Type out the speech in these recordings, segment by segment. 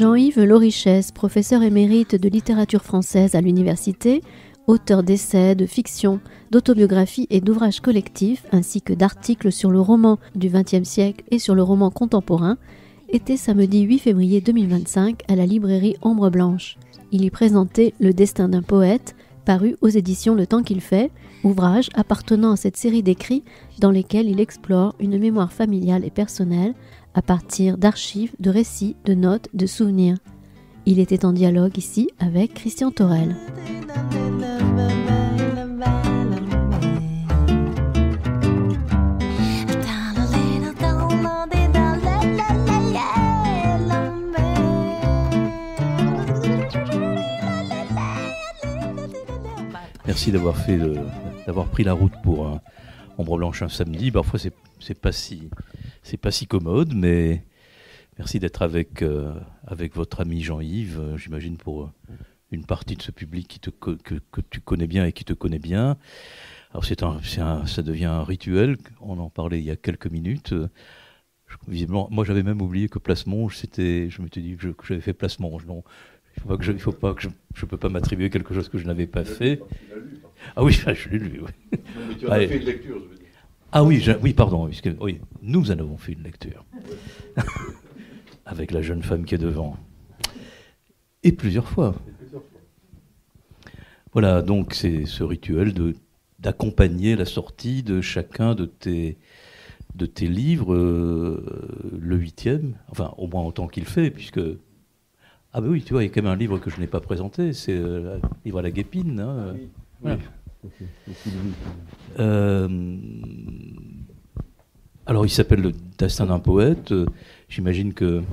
Jean-Yves Lorichès, professeur émérite de littérature française à l'université, auteur d'essais, de fiction, d'autobiographies et d'ouvrages collectifs, ainsi que d'articles sur le roman du XXe siècle et sur le roman contemporain, était samedi 8 février 2025 à la librairie Ombre Blanche. Il y présentait Le destin d'un poète, paru aux éditions Le Temps qu'il fait, ouvrage appartenant à cette série d'écrits dans lesquels il explore une mémoire familiale et personnelle à partir d'archives, de récits, de notes, de souvenirs. Il était en dialogue ici avec Christian Thorel. Merci d'avoir pris la route pour Ombre Blanche un samedi. Parfois c'est pas si commode, mais merci d'être avec votre ami Jean-Yves, j'imagine pour une partie de ce public que tu connais bien et qui te connaît bien. Alors ça devient un rituel, on en parlait il y a quelques minutes. Visiblement, moi j'avais même oublié que Place Monge, je m'étais dit que j'avais fait Place Monge. Non, je peux pas m'attribuer quelque chose que je n'avais pas fait. Ah oui, je l'ai lu. Oui. Non, mais tu en as fait une lecture, je veux dire. Ah oui, pardon, oui, nous en avons fait une lecture. Avec la jeune femme qui est devant. Et plusieurs fois. Voilà, donc c'est ce rituel d'accompagner la sortie de chacun de tes livres, le 8e, enfin au moins autant qu'il fait, puisque... Ah ben oui, tu vois, il y a quand même un livre que je n'ai pas présenté, c'est le livre à la Guépine. Hein, oui. Voilà. Alors il s'appelle Le destin d'un poète. J'imagine que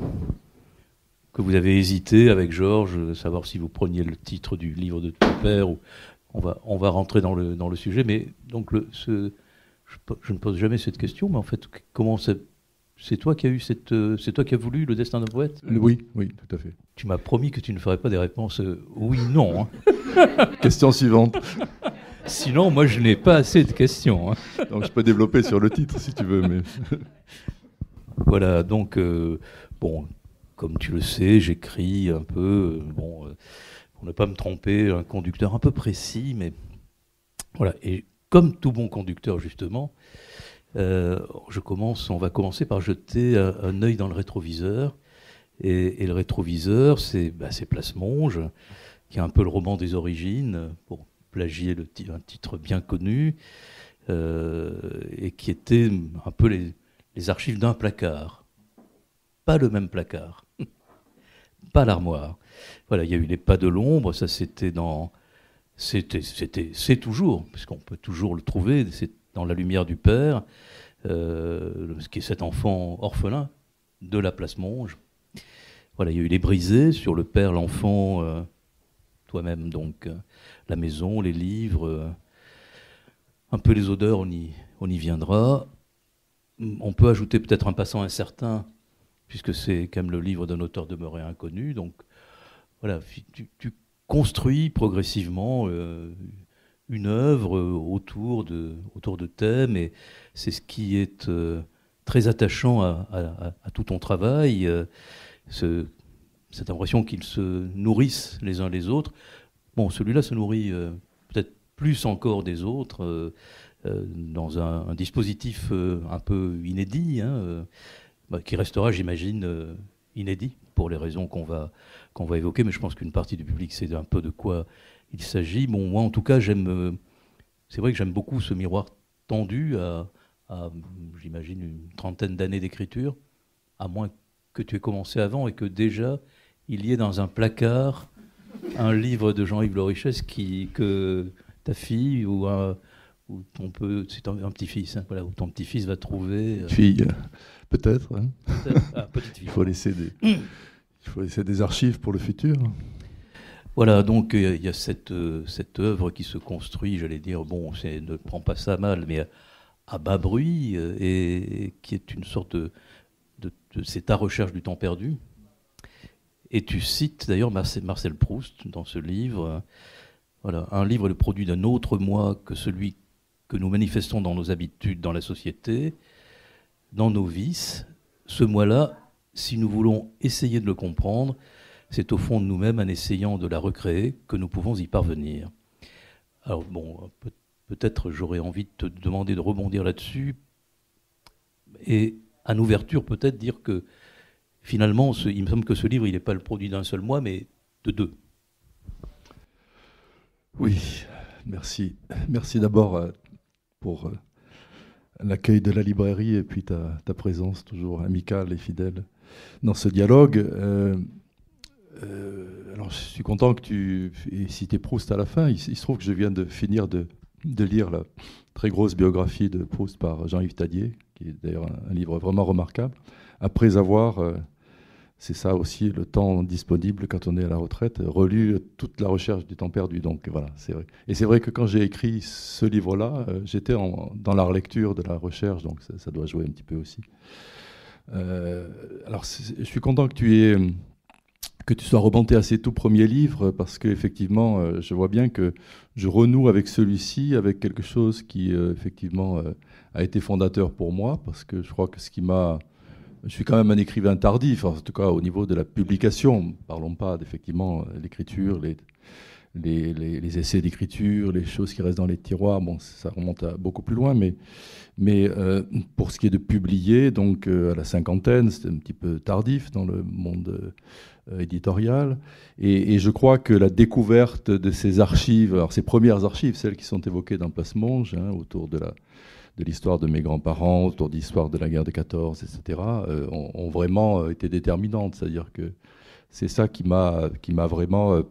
vous avez hésité avec Georges, savoir si vous preniez le titre du livre de ton père, ou on va rentrer dans le sujet, mais donc je ne pose jamais cette question, mais en fait, comment c'est toi qui as voulu Le destin d'un poète ? Oui, tout à fait. Tu m'as promis que tu ne ferais pas des réponses oui, non. Hein. Question suivante. Sinon, moi, je n'ai pas assez de questions. Hein. Donc, je peux développer sur le titre, si tu veux. Mais... Voilà, donc, bon, comme tu le sais, j'écris un peu, pour ne pas me tromper, un conducteur un peu précis, mais voilà. Et comme tout bon conducteur, justement, on va commencer par jeter un œil dans le rétroviseur. Et le rétroviseur, c'est Place Monge, qui est un peu le roman des origines, pour plagier un titre bien connu, et qui était un peu les archives d'un placard. Pas le même placard, pas l'armoire. Voilà, il y a eu Les Pas de l'ombre, ça c'est toujours, parce qu'on peut toujours le trouver, c'est dans La lumière du père, qui est cet enfant orphelin de la Place Monge. Voilà, il y a eu Les Brisés sur le père, l'enfant, toi-même donc, la maison, les livres, un peu les odeurs, on y viendra. On peut ajouter peut-être Un passant incertain, puisque c'est quand même le livre d'un auteur demeuré inconnu. Donc voilà, tu construis progressivement une œuvre autour de thèmes, et c'est ce qui est très attachant à tout ton travail. Cette impression qu'ils se nourrissent les uns les autres. Bon, celui-là se nourrit peut-être plus encore des autres, dans un dispositif un peu inédit, hein, qui restera, j'imagine, inédit pour les raisons qu'on va évoquer, mais je pense qu'une partie du public sait un peu de quoi il s'agit. Bon, moi, en tout cas, c'est vrai que j'aime beaucoup ce miroir tendu à j'imagine, une trentaine d'années d'écriture, à moins que tu aies commencé avant et que déjà il y ait dans un placard un livre de Jean-Yves Lorichès que ta fille ou c'est un petit-fils, hein, voilà, où ton petit-fils va trouver... Fille, peut-être. Hein. Petite fille. Il faut laisser des archives pour le futur. Voilà, donc il y a cette œuvre qui se construit, j'allais dire, ne prends pas ça mal, mais à bas bruit, et qui est une sorte c'est ta recherche du temps perdu. Et tu cites d'ailleurs Marcel Proust dans ce livre. Voilà, un livre le produit d'un autre moi que celui que nous manifestons dans nos habitudes, dans la société, dans nos vices. Ce moi-là, si nous voulons essayer de le comprendre, c'est au fond de nous-mêmes, en essayant de la recréer, que nous pouvons y parvenir. Alors bon, peut-être j'aurais envie de te demander de rebondir là-dessus, et en ouverture peut-être dire que finalement, il me semble que ce livre, il n'est pas le produit d'un seul mois, mais de 2. Oui, merci. Merci d'abord pour l'accueil de la librairie et puis ta présence toujours amicale et fidèle dans ce dialogue. Alors, je suis content que tu aies cité Proust à la fin. Il se trouve que je viens de finir de lire la très grosse biographie de Proust par Jean-Yves Tadier, qui est d'ailleurs un livre vraiment remarquable, après avoir, c'est ça aussi le temps disponible quand on est à la retraite, relu toute la recherche du temps perdu. Donc voilà, c'est vrai. Et c'est vrai que quand j'ai écrit ce livre-là, j'étais dans la relecture de la recherche, donc ça doit jouer un petit peu aussi. Alors, je suis content que tu sois remonté à ces tout premiers livres, parce qu'effectivement, je vois bien que je renoue avec celui-ci, avec quelque chose qui, effectivement, a été fondateur pour moi, parce que je crois que je suis quand même un écrivain tardif, en tout cas au niveau de la publication. Parlons pas d'effectivement l'écriture, les essais d'écriture, les choses qui restent dans les tiroirs. Bon, ça remonte à beaucoup plus loin, mais pour ce qui est de publier, donc à la cinquantaine, c'était un petit peu tardif dans le monde éditorial. Et je crois que la découverte de ces archives, alors ces premières archives, celles qui sont évoquées dans Place Monge, autour de l'histoire de mes grands-parents, autour de l'histoire de la guerre de 14, etc., ont vraiment été déterminantes. C'est-à-dire que c'est ça qui m'a vraiment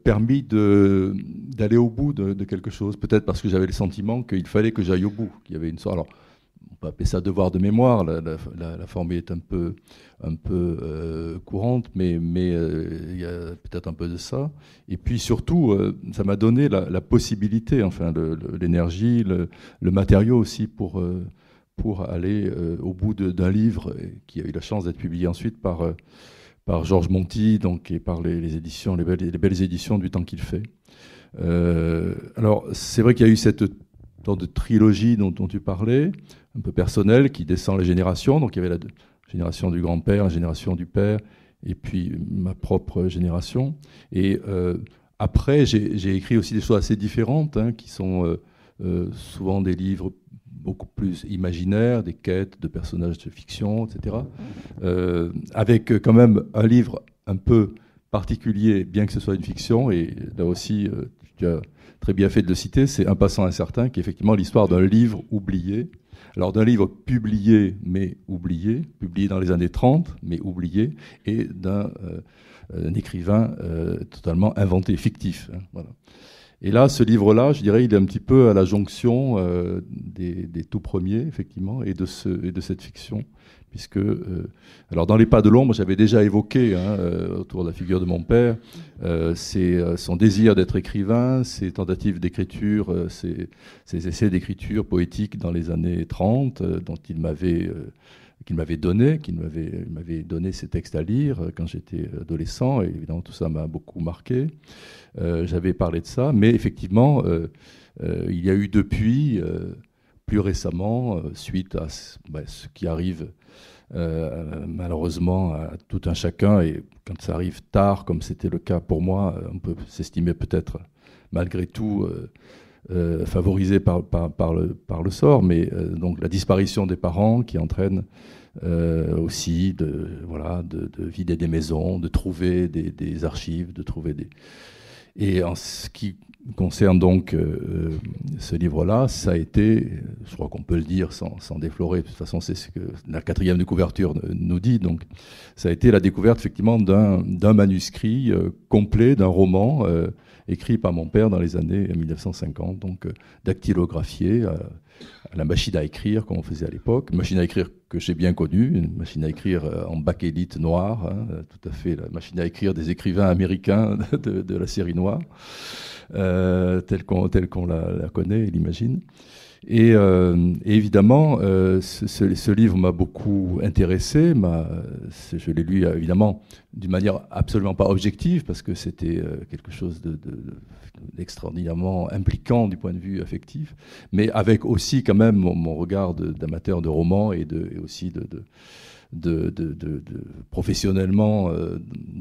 permis d'aller au bout de quelque chose. Peut-être parce que j'avais le sentiment qu'il fallait que j'aille au bout, qu'il y avait une sorte... Alors, on peut appeler ça devoir de mémoire, la formule est un peu courante, mais il y a peut-être un peu de ça. Et puis surtout, ça m'a donné la possibilité, enfin l'énergie, le matériau aussi pour aller au bout d'un livre qui a eu la chance d'être publié ensuite par Georges Monti, donc, et par les belles éditions du Temps qu'il fait. Alors, c'est vrai qu'il y a eu cette sorte de trilogie dont tu parlais, un peu personnelle, qui descend les générations. Donc, il y avait la génération du grand-père, la génération du père, et puis ma propre génération. Et après, j'ai écrit aussi des choses assez différentes, qui sont souvent des livres beaucoup plus imaginaires, des quêtes de personnages de fiction, etc. Avec quand même un livre un peu particulier, bien que ce soit une fiction, et là aussi, tu as très bien fait de le citer, c'est Un passant incertain, qui est effectivement l'histoire d'un livre oublié. Alors d'un livre publié, mais oublié, publié dans les années 30, mais oublié, et d'un écrivain totalement inventé, fictif. Voilà. Et là, ce livre-là, je dirais, il est un petit peu à la jonction des tout premiers, effectivement, et de cette fiction, puisque, alors dans Les Pas de l'ombre, j'avais déjà évoqué, autour de la figure de mon père, son désir d'être écrivain, ses tentatives d'écriture, ses essais d'écriture poétique dans les années 30, dont il m'avait donné ces textes à lire quand j'étais adolescent, et évidemment tout ça m'a beaucoup marqué. J'avais parlé de ça, mais effectivement, il y a eu depuis, plus récemment, suite à ce qui arrive malheureusement à tout un chacun, et quand ça arrive tard, comme c'était le cas pour moi, on peut s'estimer peut-être malgré tout favorisé par le sort, mais donc la disparition des parents qui entraîne aussi de vider des maisons, de trouver des archives, de trouver des... Et en ce qui concerne donc ce livre-là, ça a été, je crois qu'on peut le dire sans déflorer, de toute façon c'est ce que la 4e de couverture nous dit, donc ça a été la découverte effectivement d'un manuscrit complet, d'un roman écrit par mon père dans les années 1950, donc dactylographié à la machine à écrire, comme on faisait à l'époque, une machine à écrire que j'ai bien connue, une machine à écrire en bakélite noir, tout à fait la machine à écrire des écrivains américains de la série noire, telle qu'on la connaît et l'imagine. Et évidemment, ce livre m'a beaucoup intéressé. Je l'ai lu évidemment d'une manière absolument pas objective, parce que c'était quelque chose d'extraordinairement impliquant du point de vue affectif, mais avec aussi quand même mon regard d'amateur de romans et aussi professionnellement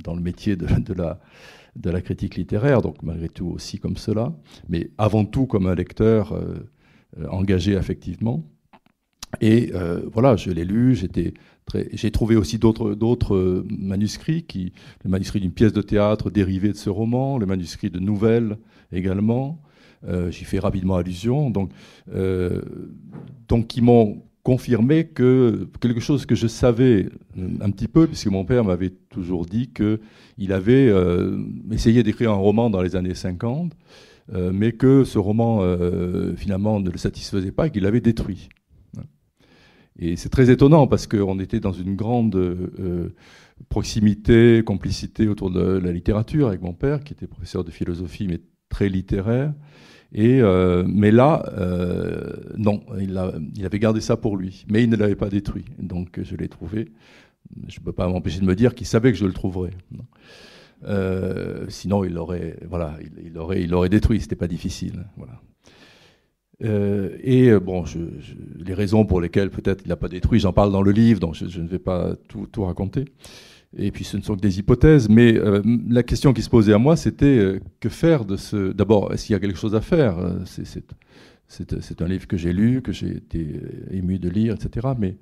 dans le métier de la critique littéraire, donc malgré tout aussi comme cela, mais avant tout comme un lecteur engagé affectivement. Et voilà, je l'ai lu, j'ai trouvé aussi d'autres manuscrits, le manuscrit d'une pièce de théâtre dérivée de ce roman, le manuscrit de nouvelles également, j'y fais rapidement allusion, donc qui m'ont confirmé que quelque chose que je savais un petit peu, puisque mon père m'avait toujours dit qu'il avait essayé d'écrire un roman dans les années 50, mais que ce roman finalement ne le satisfaisait pas et qu'il l'avait détruit. Et c'est très étonnant parce qu'on était dans une grande proximité, complicité autour de la littérature avec mon père, qui était professeur de philosophie mais très littéraire. Mais là, non, il avait gardé ça pour lui, mais il ne l'avait pas détruit. Donc je l'ai trouvé. Je ne peux pas m'empêcher de me dire qu'il savait que je le trouverais. Sinon, il l'aurait détruit. C'était pas difficile. Voilà. Bon, les raisons pour lesquelles peut-être il n'a pas détruit, j'en parle dans le livre, donc je ne vais pas tout raconter. Et puis ce ne sont que des hypothèses, mais la question qui se posait à moi, c'était que faire de ce... D'abord, est-ce qu'il y a quelque chose à faire? C'est un livre que j'ai lu, que j'ai été ému de lire, etc. Mais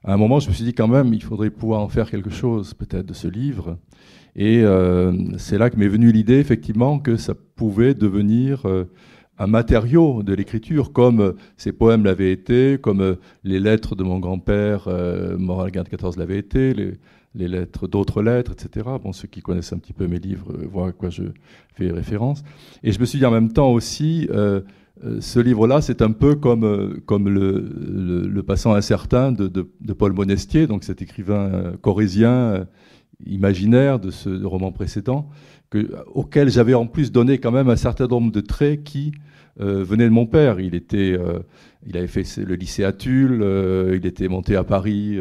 à un moment, je me suis dit quand même, il faudrait pouvoir en faire quelque chose, peut-être, de ce livre. Et c'est là que m'est venue l'idée, effectivement, que ça pouvait devenir un matériau de l'écriture, comme ces poèmes l'avaient été, comme les lettres de mon grand-père, Moralgard XIV, l'avaient été, les lettres, d'autres lettres, etc. Bon, ceux qui connaissent un petit peu mes livres voient à quoi je fais référence. Et je me suis dit en même temps aussi, ce livre-là, c'est un peu comme le passant incertain de Paul Monestier, donc cet écrivain corrézien imaginaire de ce roman précédent, auquel j'avais en plus donné quand même un certain nombre de traits qui venaient de mon père. Il avait fait le lycée à Tulle, il était monté à Paris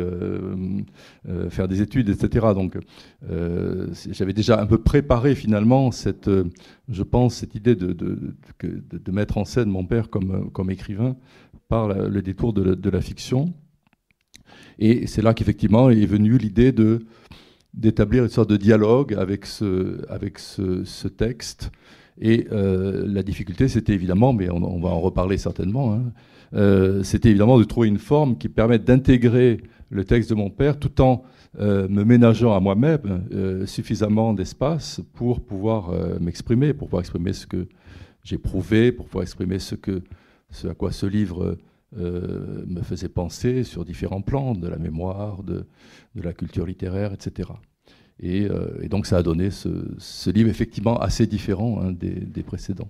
faire des études, etc. Donc j'avais déjà un peu préparé finalement je pense, cette idée de mettre en scène mon père comme écrivain par le détour de la fiction. Et c'est là qu'effectivement est venue l'idée d'établir une sorte de dialogue avec ce texte. Et la difficulté, c'était évidemment, mais on va en reparler certainement, c'était évidemment de trouver une forme qui permette d'intégrer le texte de mon père tout en me ménageant à moi-même suffisamment d'espace pour pouvoir m'exprimer, pour pouvoir exprimer ce que j'éprouvais, pour pouvoir exprimer ce à quoi ce livre me faisait penser sur différents plans, de la mémoire, de la culture littéraire, etc. Et donc ça a donné ce livre effectivement assez différent des précédents.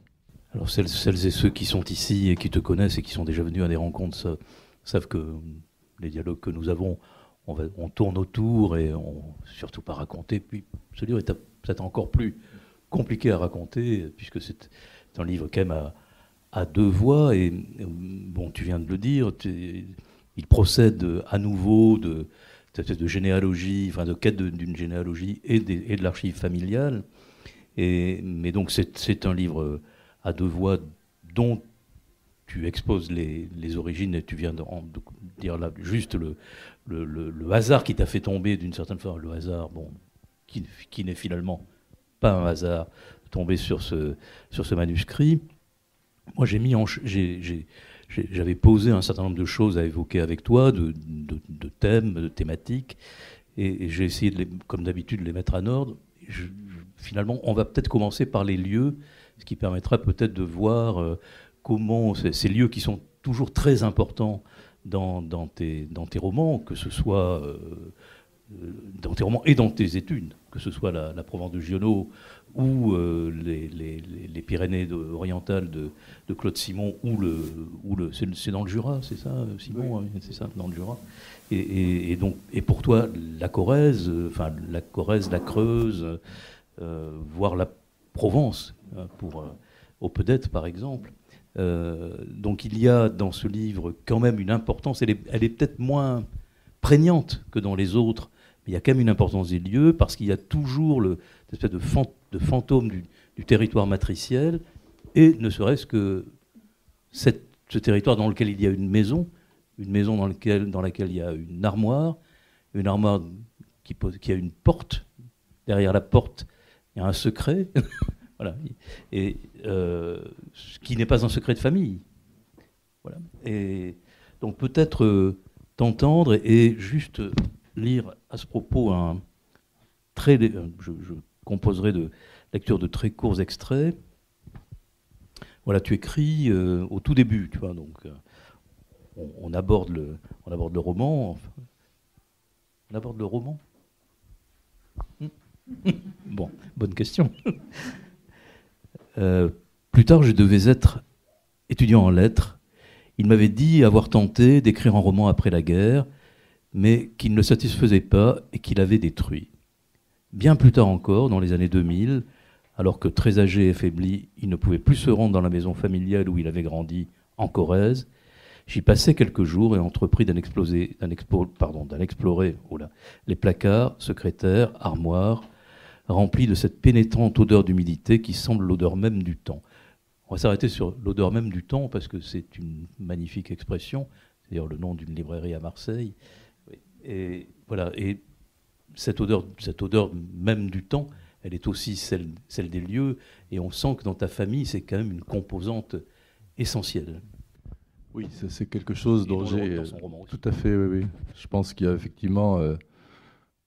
Alors celles et ceux qui sont ici et qui te connaissent et qui sont déjà venus à des rencontres savent que les dialogues que nous avons, on tourne autour et surtout pas raconter. Puis ce livre est peut-être encore plus compliqué à raconter puisque c'est un livre quand même à deux voix et bon, tu viens de le dire, il procède à nouveau de généalogie, enfin de quête d'une généalogie et de l'archive familiale. Mais donc c'est un livre à deux voix dont tu exposes les origines et tu viens de dire là juste le hasard qui t'a fait tomber d'une certaine façon, le hasard, bon, qui n'est finalement pas un hasard, tomber sur ce manuscrit. Moi j'avais posé un certain nombre de choses à évoquer avec toi, de thèmes, de thématiques, et j'ai essayé, comme d'habitude, de les mettre en ordre. Finalement, on va peut-être commencer par les lieux, ce qui permettra peut-être de voir comment ces lieux qui sont toujours très importants dans tes romans, que ce soit dans tes romans et dans tes études, que ce soit la Provence de Giono ou les Pyrénées orientales de Claude Simon, c'est dans le Jura, c'est ça, Simon, oui. C'est ça, dans le Jura. Et donc, pour toi, la Corrèze, la Creuse, voire la Provence, pour Opedette par exemple. Donc il y a dans ce livre quand même une importance, elle est peut-être moins prégnante que dans les autres, mais il y a quand même une importance des lieux, parce qu'il y a toujours cette espèce de fantôme du territoire matriciel, et ne serait-ce que ce territoire dans lequel il y a une maison dans laquelle il y a une armoire, une armoire qui a une porte. Derrière la porte, il y a un secret, voilà, et qui n'est pas un secret de famille. Voilà. Et donc peut-être t'entendre et juste lire à ce propos je composerai de lecture de très courts extraits. Voilà, tu écris au tout début, tu vois, donc on aborde le roman. On aborde le roman. Bon, bonne question. Plus tard, je devais être étudiant en lettres. Il m'avait dit avoir tenté d'écrire un roman après la guerre, mais qu'il ne le satisfaisait pas et qu'il avait détruit. Bien plus tard encore, dans les années 2000, alors que très âgé et affaibli, il ne pouvait plus se rendre dans la maison familiale où il avait grandi, en Corrèze, j'y passai quelques jours et entrepris d'explorer les placards, secrétaires, armoires, remplis de cette pénétrante odeur d'humidité qui semble l'odeur même du temps. On va s'arrêter sur l'odeur même du temps parce que c'est une magnifique expression, c'est d'ailleurs le nom d'une librairie à Marseille. Et voilà, et cette odeur même du temps, elle est aussi celle des lieux, et on sent que dans ta famille, c'est quand même une composante essentielle. Oui, c'est quelque chose dont j'ai... Tout à fait, oui. Je pense qu'il y a effectivement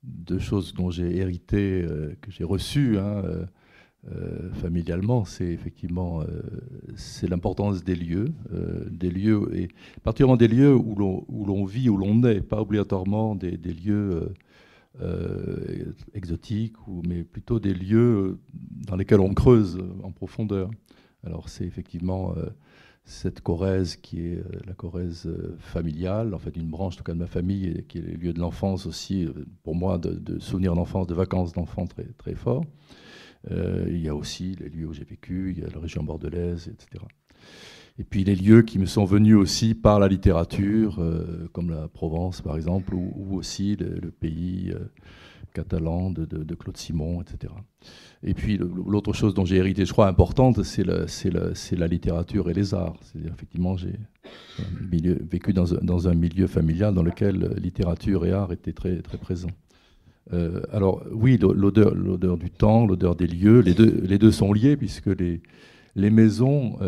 deux choses dont j'ai hérité, que j'ai reçues familialement. C'est effectivement c'est l'importance des lieux, et particulièrement des lieux où l'on vit, où l'on est, pas obligatoirement des lieux exotiques, mais plutôt des lieux dans lesquels on creuse en profondeur. Alors c'est effectivement... cette Corrèze qui est la Corrèze familiale, en fait une branche en tout cas de ma famille, et qui est le lieu de l'enfance aussi, pour moi, de souvenirs d'enfance, de vacances d'enfants très, très forts. Il y a aussi les lieux où j'ai vécu, il y a la région bordelaise, etc. Et puis les lieux qui me sont venus aussi par la littérature, comme la Provence par exemple, ou aussi le pays catalan de Claude Simon, etc. Et puis l'autre chose dont j'ai hérité, je crois, importante, c'est la littérature et les arts. C'est-à-dire, effectivement, j'ai vécu dans un milieu familial dans lequel littérature et art étaient très, très présents. Alors oui, l'odeur du temps, l'odeur des lieux, les deux sont liés puisque les maisons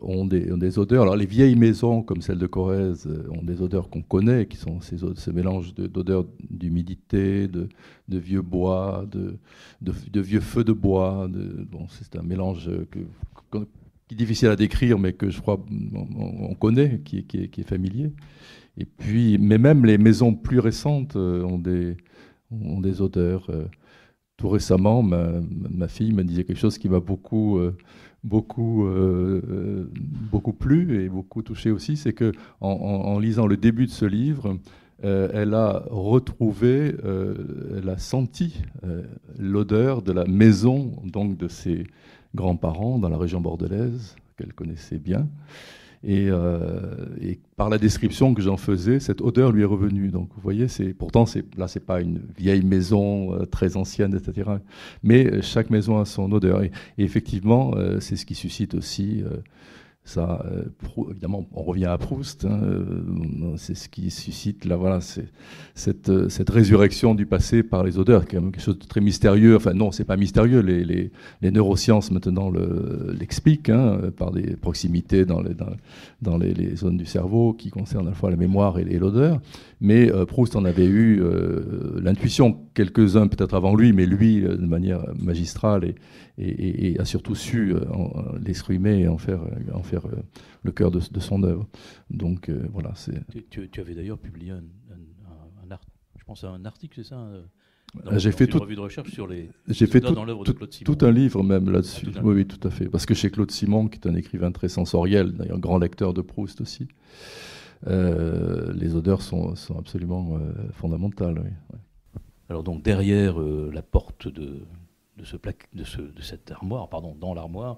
ont des odeurs. Alors les vieilles maisons comme celle de Corrèze ont des odeurs qu'on connaît, qui sont ce mélange d'odeurs d'humidité, de vieux bois, de vieux feux de bois. Bon, c'est un mélange qui est difficile à décrire, mais que je crois on connaît, qui est familier. Et puis, mais même les maisons plus récentes ont des odeurs. Tout récemment, ma fille me disait quelque chose qui m'a beaucoup plu et beaucoup touché aussi, c'est que en lisant le début de ce livre, elle a retrouvé, elle a senti l'odeur de la maison donc de ses grands-parents dans la région bordelaise qu'elle connaissait bien. Et par la description que j'en faisais, cette odeur lui est revenue. Donc vous voyez, pourtant là c'est pas une vieille maison très ancienne, etc. Mais chaque maison a son odeur. Et effectivement, c'est ce qui suscite aussi ça. Évidemment, on revient à Proust. C'est ce qui suscite là, voilà, cette résurrection du passé par les odeurs, qui est quelque chose de très mystérieux. Enfin non, c'est pas mystérieux. Les neurosciences maintenant l'expliquent par des proximités dans les zones du cerveau qui concernent à la fois la mémoire et l'odeur. Mais Proust en avait eu l'intuition, quelques-uns peut-être avant lui, mais lui de manière magistrale et a surtout su l'exprimer et en faire le cœur de son œuvre. Donc voilà. Tu avais d'ailleurs publié je pense à un article, c'est ça j'ai fait une revue de recherche sur dans l'œuvre de Claude Simon. Tout un livre même là-dessus. Oui, tout à fait. Parce que chez Claude Simon, qui est un écrivain très sensoriel, d'ailleurs grand lecteur de Proust aussi, les odeurs sont absolument fondamentales. Oui. Ouais. Alors donc derrière la porte de cette armoire, dans l'armoire,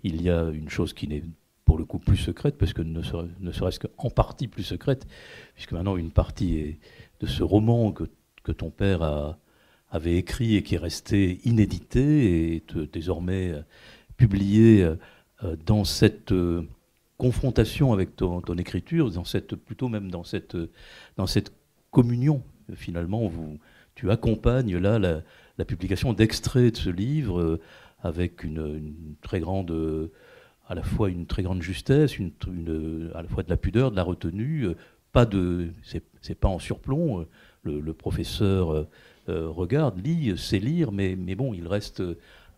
il y a une chose qui n'est pour le coup plus secrète, parce que ne serait-ce qu'en partie plus secrète, puisque maintenant une partie est de ce roman que ton père avait écrit et qui est resté inédité et désormais publié dans cette confrontation avec ton écriture, plutôt même dans cette communion. Finalement, tu accompagnes là la publication d'extraits de ce livre avec une très grande, à la fois une très grande justesse, à la fois de la pudeur, de la retenue. C'est pas en surplomb. Le professeur lit, sait lire, mais bon, il reste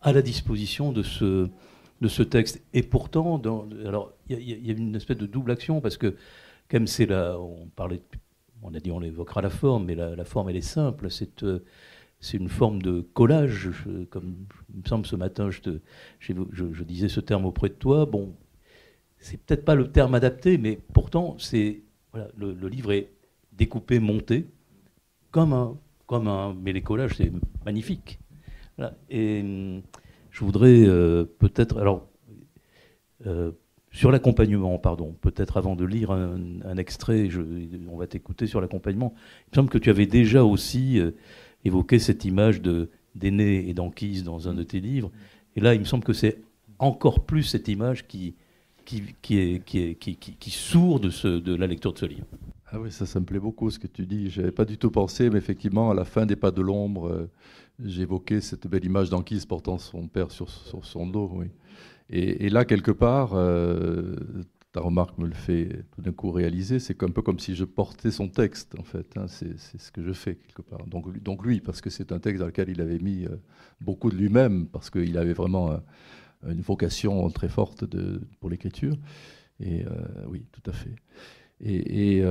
à la disposition de ce texte. Et pourtant, alors il y a une espèce de double action parce que comme c'est là, on a dit on évoquera la forme, mais la forme elle est simple. C'est une forme de collage, comme il me semble ce matin, je disais ce terme auprès de toi. Bon, c'est peut-être pas le terme adapté, mais pourtant voilà, le livre est découpé, monté mais les collages c'est magnifique. Voilà. Et je voudrais peut-être sur l'accompagnement, pardon, peut-être avant de lire un extrait, on va t'écouter sur l'accompagnement. Il me semble que tu avais déjà aussi évoqué cette image d'Énée et d'Anchise dans un de tes livres. Et là, il me semble que c'est encore plus cette image qui sourd de la lecture de ce livre. Ah oui, ça me plaît beaucoup ce que tu dis. Je n'avais pas du tout pensé, mais effectivement, à la fin des Pas de l'ombre, j'évoquais cette belle image d'Anchise portant son père sur son dos. Oui. Et là, quelque part, ta remarque me le fait tout d'un coup réaliser, c'est un peu comme si je portais son texte, en fait. Hein, c'est ce que je fais, quelque part. Donc lui, parce que c'est un texte dans lequel il avait mis beaucoup de lui-même, parce qu'il avait vraiment une vocation très forte pour l'écriture. Et oui, tout à fait. Et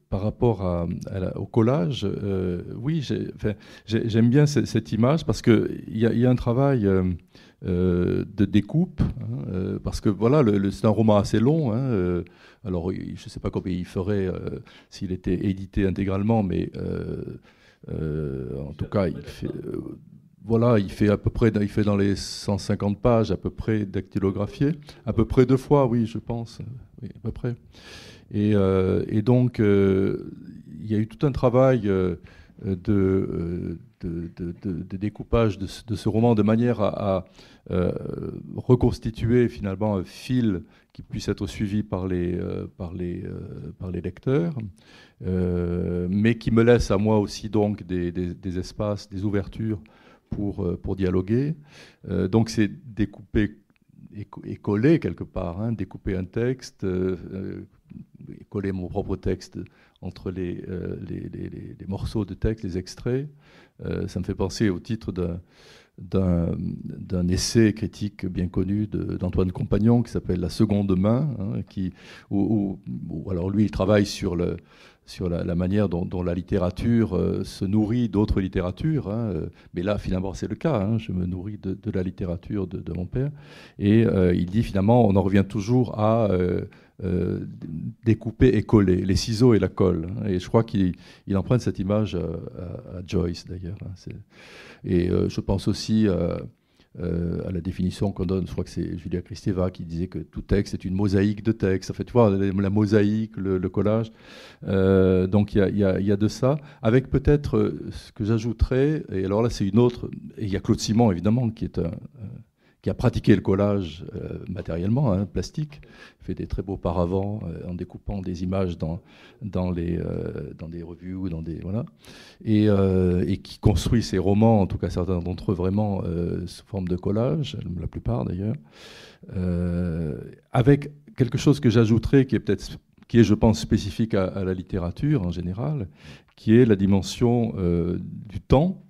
par rapport au collage, oui, j'aime bien cette image parce qu'il y a un travail de découpe, hein, parce que voilà, c'est un roman assez long. Hein, alors, je ne sais pas comment il ferait s'il était édité intégralement, mais en tout cas, il fait. Voilà, il fait dans les 150 pages à peu près dactylographiées, à peu près 2 fois, oui, je pense, oui, à peu près. Et donc, il y a eu tout un travail de découpage de ce roman de manière à reconstituer finalement un fil qui puisse être suivi par les lecteurs, mais qui me laisse à moi aussi donc des espaces, des ouvertures pour dialoguer. Donc c'est découper et coller quelque part, hein, découper un texte, coller mon propre texte entre les morceaux de texte, les extraits. Ça me fait penser au titre d'un essai critique bien connu d'Antoine Compagnon qui s'appelle La seconde main, hein, où alors lui il travaille sur la manière dont la littérature se nourrit d'autres littératures, hein, mais là finalement c'est le cas, hein, je me nourris de la littérature de mon père, et il dit finalement on en revient toujours à découper et coller, les ciseaux et la colle, hein, et je crois qu'il emprunte cette image à Joyce d'ailleurs, hein, et je pense aussi à la définition qu'on donne, je crois que c'est Julia Kristeva qui disait que tout texte est une mosaïque de textes. En fait, tu vois, la mosaïque, le collage. Donc il y a de ça. Avec peut-être ce que j'ajouterais, et alors là c'est une autre, et il y a Claude Simon évidemment qui a pratiqué le collage matériellement, hein, plastique, fait des très beaux paravents en découpant des images dans des revues ou dans des voilà, et qui construit ses romans, en tout cas certains d'entre eux vraiment sous forme de collage, la plupart d'ailleurs, avec quelque chose que j'ajouterais qui est je pense spécifique à la littérature en général, qui est la dimension du temps,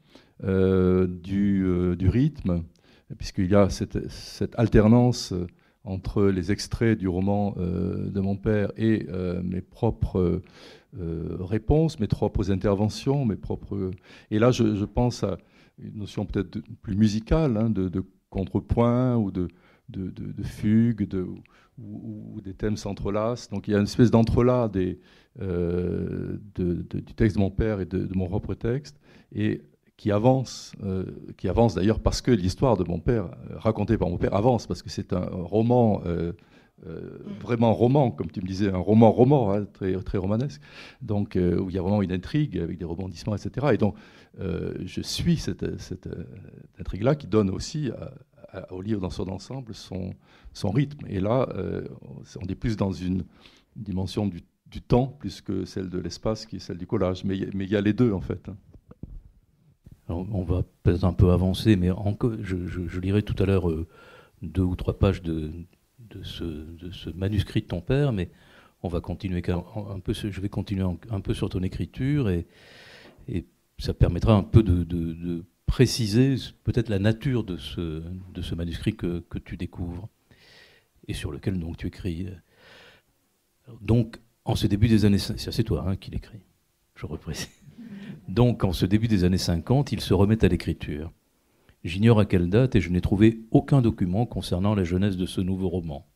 du rythme, puisqu'il y a cette alternance entre les extraits du roman de mon père et mes propres réponses, mes propres interventions, Et là, je pense à une notion peut-être plus musicale, hein, de contrepoint ou de fugue, où des thèmes s'entrelacent. Donc il y a une espèce d'entrelac du texte de mon père et de mon propre texte, et qui avance d'ailleurs parce que l'histoire de mon père, racontée par mon père, avance, parce que c'est un roman, vraiment roman, comme tu me disais, un roman, hein, très, très romanesque, donc où il y a vraiment une intrigue avec des rebondissements, etc. Et donc je suis cette intrigue-là qui donne aussi au livre dans son ensemble son rythme. Et là, on est plus dans une dimension du temps plus que celle de l'espace, qui est celle du collage. Mais il y a les deux, en fait. Alors, on va peut-être un peu avancer, mais je lirai tout à l'heure 2 ou 3 pages de ce manuscrit de ton père, mais on va continuer je vais continuer un peu sur ton écriture, et ça permettra un peu de préciser peut-être la nature de ce manuscrit que tu découvres, et sur lequel donc tu écris. Donc, en ce début des années... C'est toi qui l'écris, je reprécise. Donc, en ce début des années 50, il se remet à l'écriture. J'ignore à quelle date, et je n'ai trouvé aucun document concernant la jeunesse de ce nouveau roman.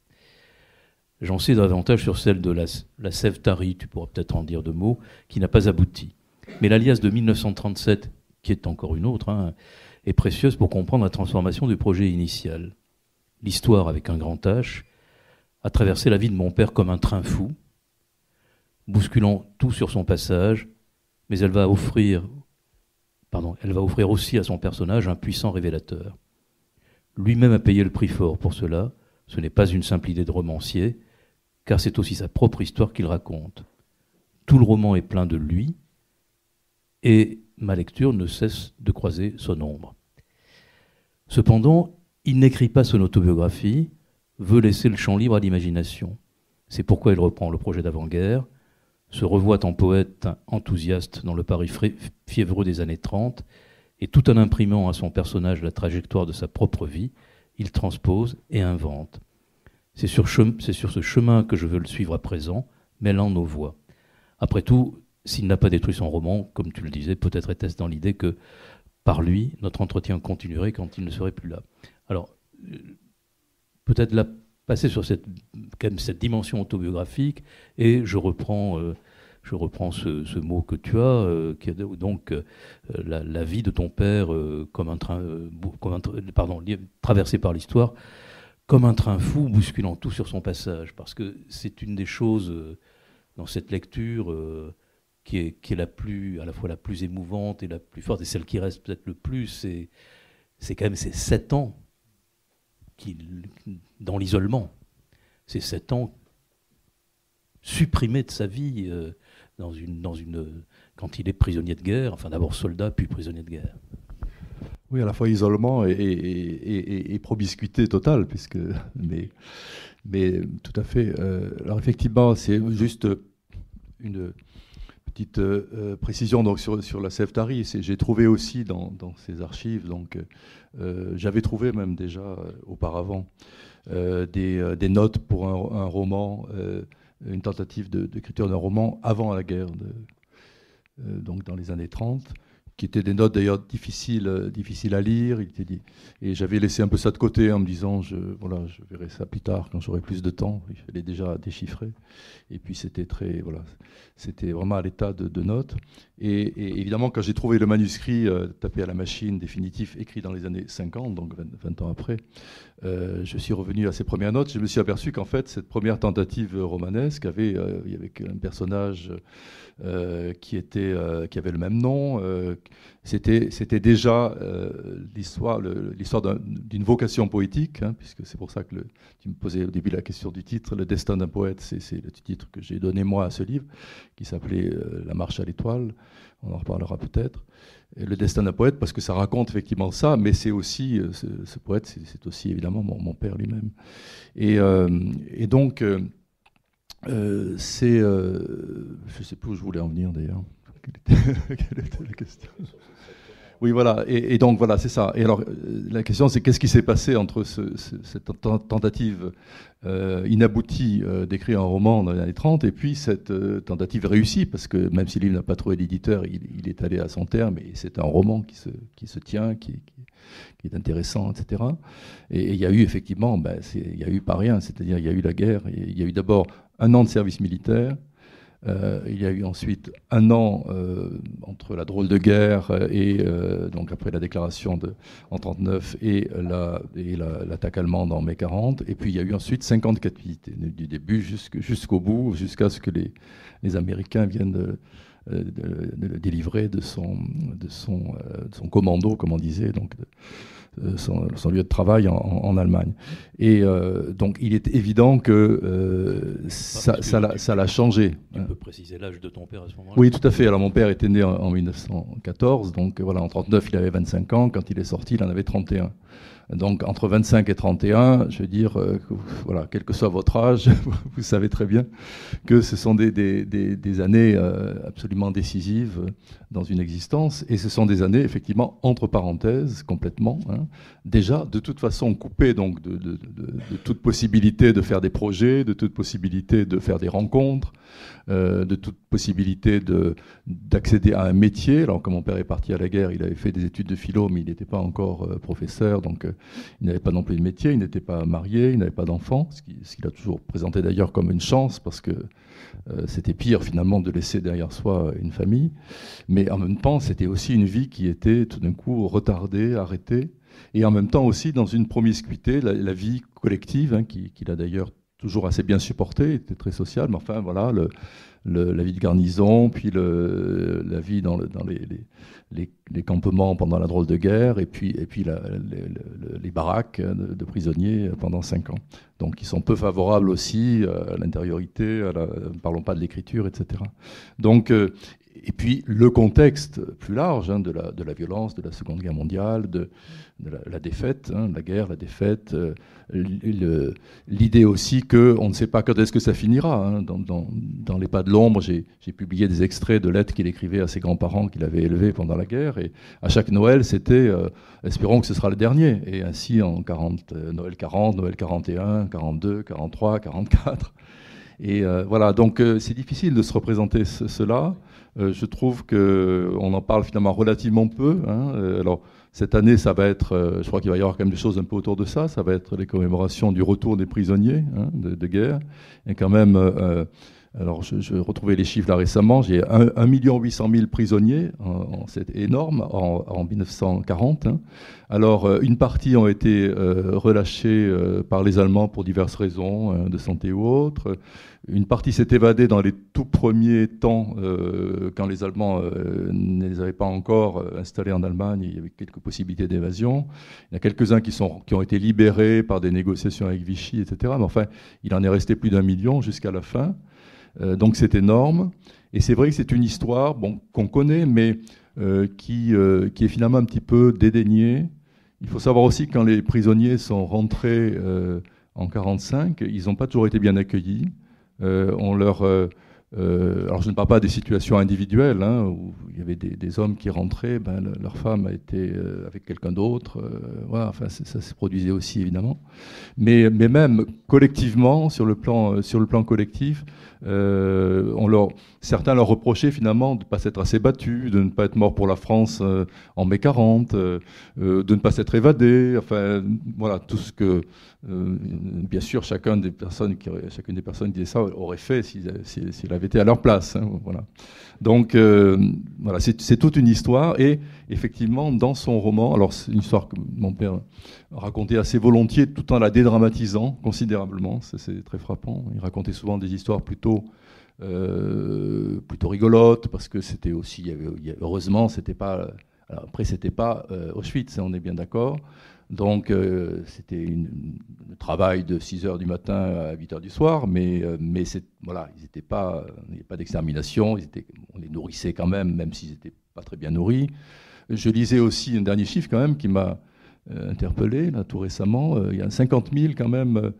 J'en sais davantage sur celle de la Sève tarie, tu pourras peut-être en dire 2 mots, qui n'a pas abouti. Mais l'alias de 1937, qui est encore une autre, est précieuse pour comprendre la transformation du projet initial. L'histoire, avec un grand H, a traversé la vie de mon père comme un train fou, bousculant tout sur son passage, mais elle va offrir aussi à son personnage un puissant révélateur. Lui-même a payé le prix fort pour cela. Ce n'est pas une simple idée de romancier, car c'est aussi sa propre histoire qu'il raconte. Tout le roman est plein de lui, et ma lecture ne cesse de croiser son ombre. Cependant, il n'écrit pas son autobiographie, veut laisser le champ libre à l'imagination. C'est pourquoi il reprend le projet d'avant-guerre, se revoit en poète enthousiaste dans le Paris fiévreux des années 30, et tout en imprimant à son personnage la trajectoire de sa propre vie, il transpose et invente. C'est sur ce chemin que je veux le suivre à présent, mêlant nos voix. Après tout, s'il n'a pas détruit son roman, comme tu le disais, peut-être était-ce dans l'idée que, par lui, notre entretien continuerait quand il ne serait plus là. Alors, peut-être là, passer sur cette dimension autobiographique, et je reprends ce mot que tu as, qui est donc la vie de ton père traversé par l'histoire, comme un train fou bousculant tout sur son passage, parce que c'est une des choses dans cette lecture qui est à la fois la plus émouvante et la plus forte, et celle qui reste peut-être le plus, c'est quand même ces 7 ans dans l'isolement. Ces 7 ans supprimés de sa vie quand il est prisonnier de guerre, enfin d'abord soldat puis prisonnier de guerre. Oui, à la fois isolement et promiscuité totale, mais tout à fait. Alors effectivement, c'est juste une petite précision donc sur la Sève tarie. J'ai trouvé aussi dans ces archives, donc j'avais trouvé même déjà auparavant des notes pour un roman, une tentative d'écriture d'un roman avant la guerre, donc dans les années 30, qui étaient des notes d'ailleurs difficiles à lire. Et j'avais laissé un peu ça de côté en me disant, je verrai ça plus tard quand j'aurai plus de temps. Il fallait déjà déchiffrer. Et puis c'était vraiment à l'état de notes. Et évidemment, quand j'ai trouvé le manuscrit tapé à la machine, définitif, écrit dans les années 50, donc 20 ans après, je suis revenu à ces premières notes. Je me suis aperçu qu'en fait, cette première tentative romanesque il y avait un personnage qui avait le même nom. C'était déjà l'histoire d'une vocation poétique, puisque c'est pour ça que tu me posais au début la question du titre. Le destin d'un poète, c'est le titre que j'ai donné moi à ce livre, qui s'appelait La marche à l'étoile. On en reparlera peut-être. Et le destin d'un poète, parce que ça raconte effectivement ça, mais c'est aussi, ce poète, c'est aussi évidemment mon père lui-même. Et donc, je ne sais plus où je voulais en venir d'ailleurs. Quelle était la question ? Oui, voilà. Et donc, voilà, c'est ça. Et alors, la question, c'est qu'est-ce qui s'est passé entre cette tentative inaboutie d'écrire un roman dans les années 30 et puis cette tentative réussie, parce que même si le livre n'a pas trouvé d'éditeur, il est allé à son terme et c'est un roman qui se tient, qui est intéressant, etc. Et il y a eu effectivement, il y a eu pas rien, c'est-à-dire il y a eu la guerre, il y a eu d'abord 1 an de service militaire. Il y a eu ensuite 1 an entre la drôle de guerre et donc après la déclaration en 1939 et l'attaque allemande en mai 40. Et puis il y a eu ensuite 50 captivités du début jusqu'au bout, jusqu'à ce que les Américains viennent de le délivrer de son commando, comme on disait, donc son lieu de travail en Allemagne. Et donc il est évident que ça l'a changé. Tu peux préciser l'âge de ton père à ce moment-là? Oui, tout à fait. Alors mon père était né en 1914, donc voilà, en 1939 il avait 25 ans, quand il est sorti il en avait 31. Donc entre 25 et 31, je veux dire, voilà, quel que soit votre âge, vous savez très bien que ce sont des années absolument décisives dans une existence, et ce sont des années effectivement entre parenthèses complètement, hein, déjà de toute façon coupées donc de toute possibilité de faire des projets, de toute possibilité de faire des rencontres, de toute possibilité d'accéder à un métier. Alors quand mon père est parti à la guerre, il avait fait des études de philo, mais il n'était pas encore professeur, donc il n'avait pas non plus de métier, il n'était pas marié, il n'avait pas d'enfant, ce qu'il a toujours présenté d'ailleurs comme une chance, parce que c'était pire finalement de laisser derrière soi une famille. Mais en même temps, c'était aussi une vie qui était tout d'un coup retardée, arrêtée, et en même temps aussi dans une promiscuité, la vie collective, hein, qu'il a d'ailleurs toujours assez bien supporté, était très social, mais enfin voilà, la vie de garnison, puis la vie dans les campements pendant la drôle de guerre, et puis les baraques de prisonniers pendant 5 ans. Donc ils sont peu favorables aussi à l'intériorité, parlons pas de l'écriture, etc. Donc, et puis le contexte plus large, hein, de la violence, de la Seconde Guerre mondiale, de la défaite, hein, la guerre, la défaite, l'idée aussi qu'on ne sait pas quand est-ce que ça finira. Hein. Dans Les Pas de l'ombre, j'ai publié des extraits de lettres qu'il écrivait à ses grands-parents qu'il avait élevés pendant la guerre, et à chaque Noël, c'était espérons que ce sera le dernier. Et ainsi, en Noël 40, Noël 41, 42, 43, 44. Et voilà, donc c'est difficile de se représenter cela. Je trouve qu'on en parle finalement relativement peu. Hein. Alors, cette année, ça va être, je crois qu'il va y avoir quand même des choses un peu autour de ça. Ça va être les commémorations du retour des prisonniers, hein, de guerre. Et quand même, alors je retrouvais les chiffres là récemment, j'ai 1 800 000 prisonniers, c'est énorme, en 1940. Hein. Alors, une partie ont été relâchés par les Allemands pour diverses raisons, de santé ou autres. Une partie s'est évadée dans les tout premiers temps, quand les Allemands ne les avaient pas encore installés en Allemagne. Il y avait quelques possibilités d'évasion. Il y en a quelques-uns qui ont été libérés par des négociations avec Vichy, etc. Mais enfin, il en est resté plus d'1 million jusqu'à la fin. Donc c'est énorme. Et c'est vrai que c'est une histoire qu'on connaît, mais qui est finalement un petit peu dédaignée. Il faut savoir aussi que quand les prisonniers sont rentrés en 1945, ils n'ont pas toujours été bien accueillis. Alors je ne parle pas des situations individuelles, hein, où il y avait des hommes qui rentraient, leur femme a été avec quelqu'un d'autre, voilà, enfin, ça se produisait aussi évidemment. Mais même collectivement, sur le plan collectif, certains leur reprochaient finalement de ne pas s'être assez battus, de ne pas être morts pour la France en mai 40, de ne pas s'être évadés, enfin voilà, tout ce que bien sûr chacune des personnes qui disaient ça aurait fait s'il avait été à leur place. Hein, voilà. Donc voilà, c'est toute une histoire, et effectivement dans son roman, alors c'est une histoire que mon père racontait assez volontiers tout en la dédramatisant considérablement, c'est très frappant. Il racontait souvent des histoires plutôt rigolotes, parce que c'était aussi, heureusement c'était pas, alors après c'était pas Auschwitz, on est bien d'accord. Donc c'était un travail de 6h du matin à 8h du soir, mais voilà, il n'y avait pas d'extermination, on les nourrissait quand même s'ils n'étaient pas très bien nourris. Je lisais aussi un dernier chiffre quand même qui m'a interpellé là, tout récemment. Il y a 50 000 quand même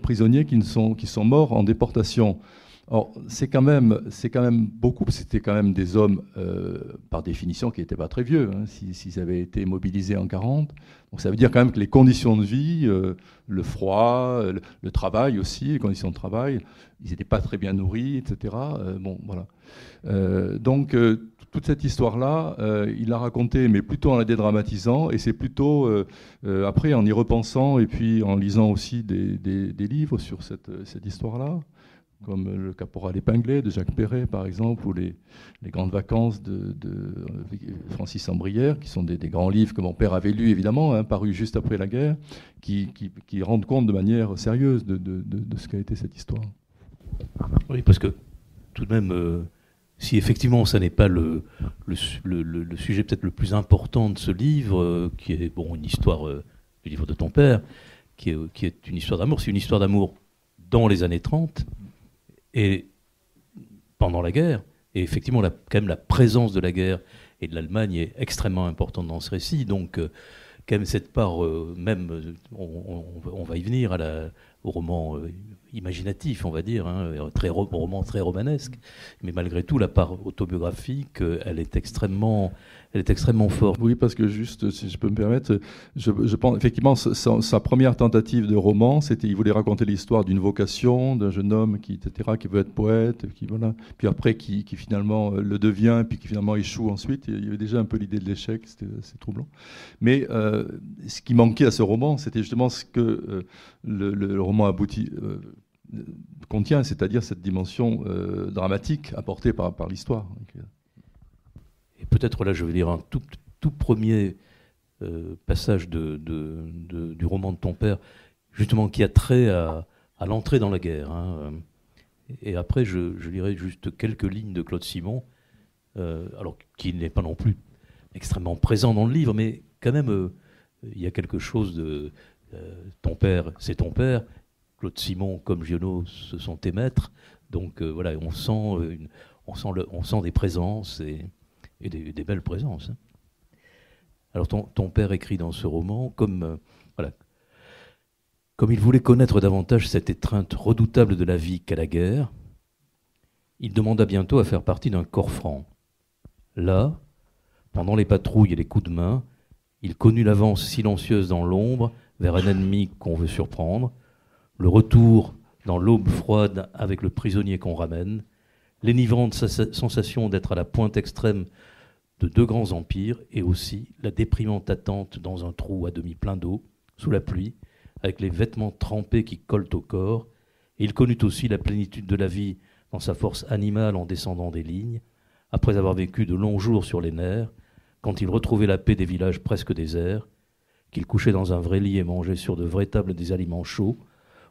prisonniers qui sont morts en déportation. Alors, c'est quand même beaucoup, parce que c'était quand même des hommes, par définition, qui n'étaient pas très vieux, hein, s'ils avaient été mobilisés en 40. Donc ça veut dire quand même que les conditions de vie, le froid, le travail aussi, les conditions de travail, ils n'étaient pas très bien nourris, etc. Bon, voilà. Donc, toute cette histoire-là, il l'a racontée, mais plutôt en la dédramatisant, et c'est plutôt, après, en y repensant, et puis en lisant aussi des livres sur cette histoire-là, comme Le Caporal épinglé de Jacques Perret, par exemple, ou les Grandes Vacances de Francis Sambrière, qui sont des grands livres que mon père avait lus, évidemment, hein, parus juste après la guerre, qui rendent compte de manière sérieuse de ce qu'a été cette histoire. Oui, parce que tout de même, si effectivement ça n'est pas le sujet peut-être le plus important de ce livre, qui est une histoire, le livre de ton père, qui est une histoire d'amour, c'est une histoire d'amour dans les années 30 et pendant la guerre. Et effectivement, quand même, la présence de la guerre et de l'Allemagne est extrêmement importante dans ce récit. Donc, quand même, cette part, on va y venir au roman imaginatif, on va dire, hein, roman très romanesque. Mais malgré tout, la part autobiographique, elle est extrêmement forte. Oui, parce que juste, si je peux me permettre, je pense effectivement sa première tentative de roman, c'était il voulait raconter l'histoire d'une vocation, d'un jeune homme qui veut être poète, puis après qui finalement le devient, puis qui finalement échoue ensuite. Il y avait déjà un peu l'idée de l'échec, c'est troublant. Mais ce qui manquait à ce roman, c'était justement ce que le roman abouti contient, c'est-à-dire cette dimension dramatique apportée par l'histoire. Et peut-être là, je vais lire un tout premier passage du roman de ton père, justement qui a trait à l'entrée dans la guerre. Hein. Et après, je lirai juste quelques lignes de Claude Simon, alors qui n'est pas non plus extrêmement présent dans le livre, mais quand même, il y a quelque chose de ton père, c'est ton père. Claude Simon, comme Giono, ce sont tes maîtres. Donc voilà, on sent des présences et des belles présences. Hein. Alors ton père écrit dans ce roman, comme il voulait connaître davantage cette étreinte redoutable de la vie qu'à la guerre, il demanda bientôt à faire partie d'un corps franc. Là, pendant les patrouilles et les coups de main, il connut l'avance silencieuse dans l'ombre vers un ennemi qu'on veut surprendre, le retour dans l'aube froide avec le prisonnier qu'on ramène, l'énivrante sensation d'être à la pointe extrême de deux grands empires et aussi la déprimante attente dans un trou à demi plein d'eau, sous la pluie, avec les vêtements trempés qui collent au corps. Et il connut aussi la plénitude de la vie dans sa force animale en descendant des lignes, après avoir vécu de longs jours sur les nerfs, quand il retrouvait la paix des villages presque déserts, qu'il couchait dans un vrai lit et mangeait sur de vraies tables des aliments chauds,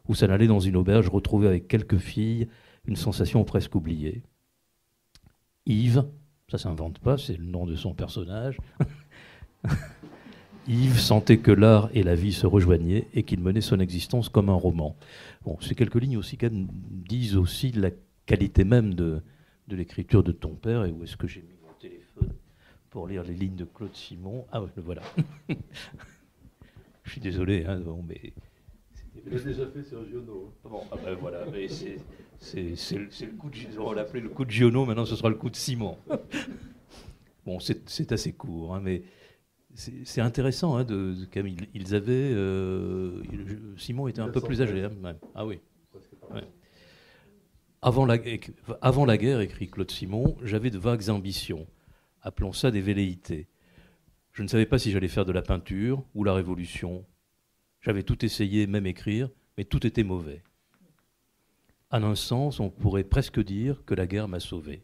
ou s'en allait dans une auberge retrouver avec quelques filles une sensation presque oubliée. Yves, ça s'invente pas, c'est le nom de son personnage, Yves sentait que l'art et la vie se rejoignaient et qu'il menait son existence comme un roman. Bon, ces quelques lignes aussi quand même disent aussi la qualité même de l'écriture de ton père. Et où est-ce que j'ai mis mon téléphone pour lire les lignes de Claude Simon? Ah oui, le voilà. Je suis désolé, hein, mais... Il a déjà fait sur Giono. Bon, ah ben voilà, mais c'est le coup de Giono. On va l'appeler le coup de Giono, maintenant ce sera le coup de Simon. Bon, c'est assez court, hein, mais c'est intéressant. Hein, comme ils avaient... Simon était un peu plus âgé. Hein, même. Ah oui. Ouais. Avant la guerre, écrit Claude Simon, j'avais de vagues ambitions. Appelons ça des velléités. Je ne savais pas si j'allais faire de la peinture ou la révolution. J'avais tout essayé, même écrire, mais tout était mauvais. En un sens, on pourrait presque dire que la guerre m'a sauvé.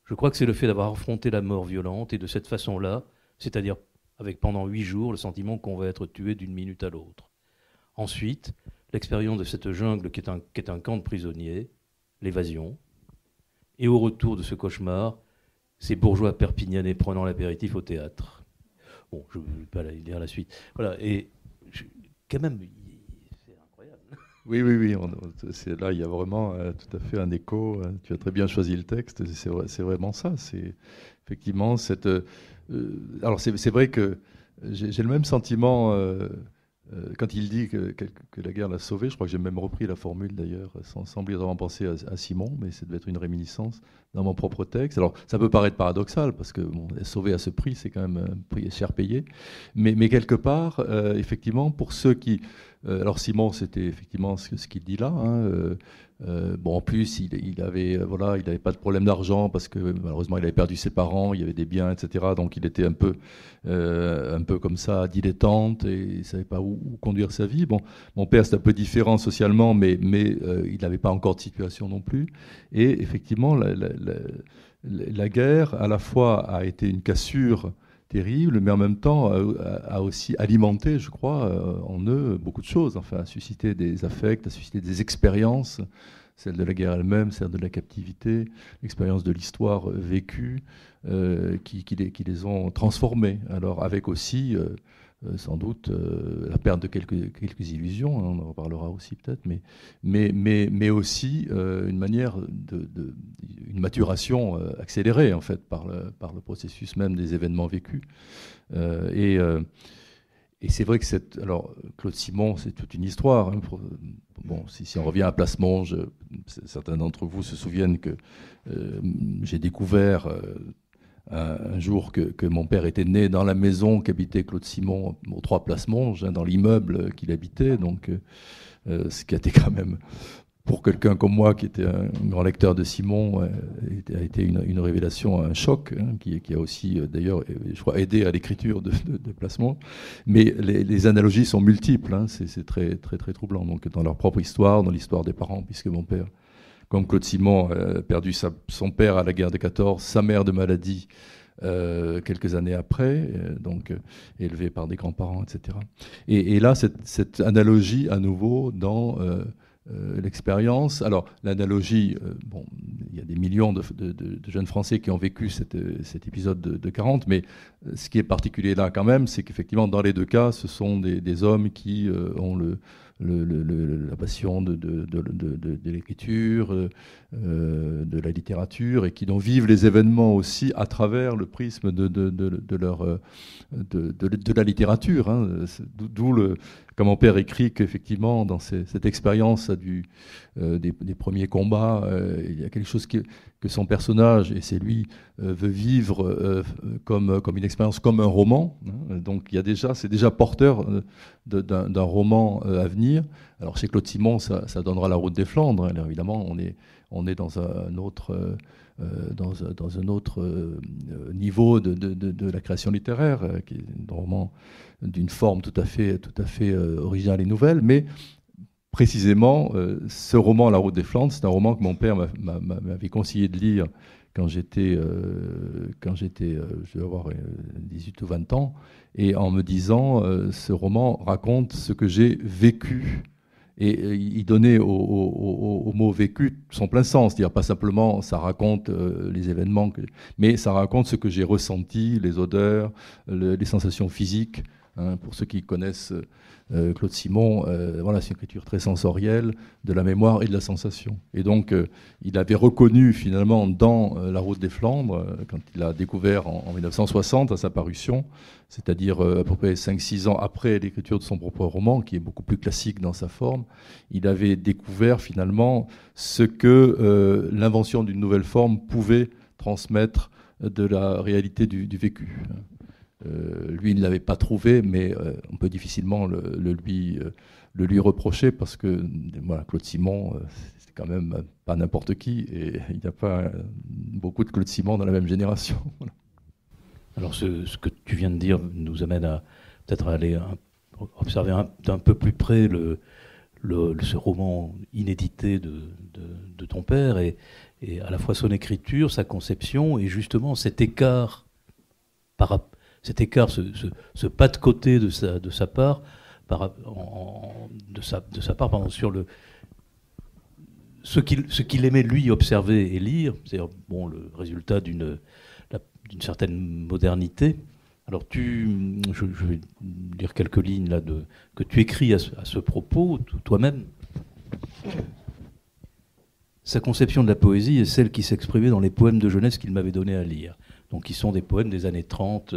Je crois que c'est le fait d'avoir affronté la mort violente et de cette façon-là, c'est-à-dire avec pendant 8 jours le sentiment qu'on va être tué d'une minute à l'autre. Ensuite, l'expérience de cette jungle qui est un camp de prisonniers, l'évasion, et au retour de ce cauchemar, ces bourgeois perpignanais prenant l'apéritif au théâtre. Bon, je ne vais pas lire la suite. Voilà, et quand même, c'est incroyable. Oui. Là, il y a vraiment tout à fait un écho. Tu as très bien choisi le texte. C'est vraiment ça. C'est effectivement cette... alors, c'est vrai que j'ai le même sentiment quand il dit que la guerre l'a sauvé. Je crois que j'ai même repris la formule, d'ailleurs, sans obligatoirement penser à Simon, mais ça devait être une réminiscence dans mon propre texte. Alors, ça peut paraître paradoxal, parce que sauver à ce prix, c'est quand même un prix cher payé. Mais quelque part, effectivement, pour ceux qui... alors Simon, c'était effectivement ce qu'il dit là. Hein, en plus, il avait pas de problème d'argent parce que malheureusement, il avait perdu ses parents, il y avait des biens, etc. Donc, il était un peu comme ça, dilettante, et il ne savait pas où conduire sa vie. Bon, mon père, c'est un peu différent socialement, mais il n'avait pas encore de situation non plus. Et effectivement, la guerre, à la fois, a été une cassure terrible, mais en même temps a aussi alimenté, je crois, en eux beaucoup de choses, enfin, a suscité des affects, a suscité des expériences. celle de la guerre elle-même, celle de la captivité, l'expérience de l'histoire vécue, qui les ont transformés. Alors avec aussi, sans doute, la perte de quelques illusions, hein, on en reparlera aussi peut-être, mais aussi une manière une maturation accélérée en fait par le processus même des événements vécus. Et c'est vrai que alors Claude Simon, c'est toute une histoire. Hein, bon, si on revient à Place Monge, certains d'entre vous se souviennent que j'ai découvert un jour que mon père était né dans la maison qu'habitait Claude Simon aux 3 Place Monge, hein, dans l'immeuble qu'il habitait. Donc, ce qui a été quand même, pour quelqu'un comme moi qui était un grand lecteur de Simon, a été une révélation, un choc, hein, qui a aussi d'ailleurs, je crois, aidé à l'écriture de Place Monge. Mais les analogies sont multiples, hein, c'est très, très, très troublant. Donc, dans leur propre histoire, dans l'histoire des parents, puisque mon père, comme Claude Simon, a perdu son père à la guerre de 14, sa mère de maladie quelques années après, donc élevé par des grands-parents, etc. Et là, cette analogie à nouveau dans l'expérience. Alors, l'analogie, bon, il y a des millions de jeunes Français qui ont vécu cet épisode de 40, mais ce qui est particulier là quand même, c'est qu'effectivement, dans les 2 cas, ce sont des hommes qui ont la passion de l'écriture, de la littérature, et qui donc vivent les événements aussi à travers le prisme de la littérature. Hein. D'où comme mon père écrit qu'effectivement, dans cette expérience des premiers combats, il y a quelque chose que son personnage, et c'est lui, veut vivre comme une expérience, comme un roman. Hein. Donc c'est déjà porteur d'un roman à venir. Alors chez Claude Simon, ça donnera La Route des Flandres. Alors évidemment, on est dans un autre niveau de la création littéraire, qui est un roman d'une forme tout à fait originale et nouvelle, mais précisément, ce roman, La Route des Flandres, c'est un roman que mon père m'avait conseillé de lire quand j'étais, je devais avoir 18 ou 20 ans, et en me disant, ce roman raconte ce que j'ai vécu. Et il donnait au mot vécu son plein sens, c'est-à-dire pas simplement ça raconte les événements, mais ça raconte ce que j'ai ressenti, les odeurs, les sensations physiques. Hein, pour ceux qui connaissent Claude Simon, voilà, c'est une écriture très sensorielle de la mémoire et de la sensation. Et donc, il avait reconnu finalement dans La Route des Flandres, quand il l'a découvert en 1960 à sa parution, c'est-à-dire à peu près 5-6 ans après l'écriture de son propre roman, qui est beaucoup plus classique dans sa forme, il avait découvert finalement ce que l'invention d'une nouvelle forme pouvait transmettre de la réalité du vécu. Lui, il ne l'avait pas trouvé, mais on peut difficilement le lui reprocher, parce que voilà, Claude Simon, c'est quand même pas n'importe qui, et il n'y a pas beaucoup de Claude Simon dans la même génération. Voilà. Alors ce que tu viens de dire nous amène à peut-être aller observer d'un peu plus près ce roman inédité de ton père, et à la fois son écriture, sa conception, et justement cet écart ce pas de côté de sa part, sur ce qu'il aimait lui observer et lire, c'est-à-dire bon, le résultat d'une certaine modernité. Alors je vais lire quelques lignes là que tu écris à ce propos toi-même. Sa conception de la poésie est celle qui s'exprimait dans les poèmes de jeunesse qu'il m'avait donné à lire, donc qui sont des poèmes des années 30.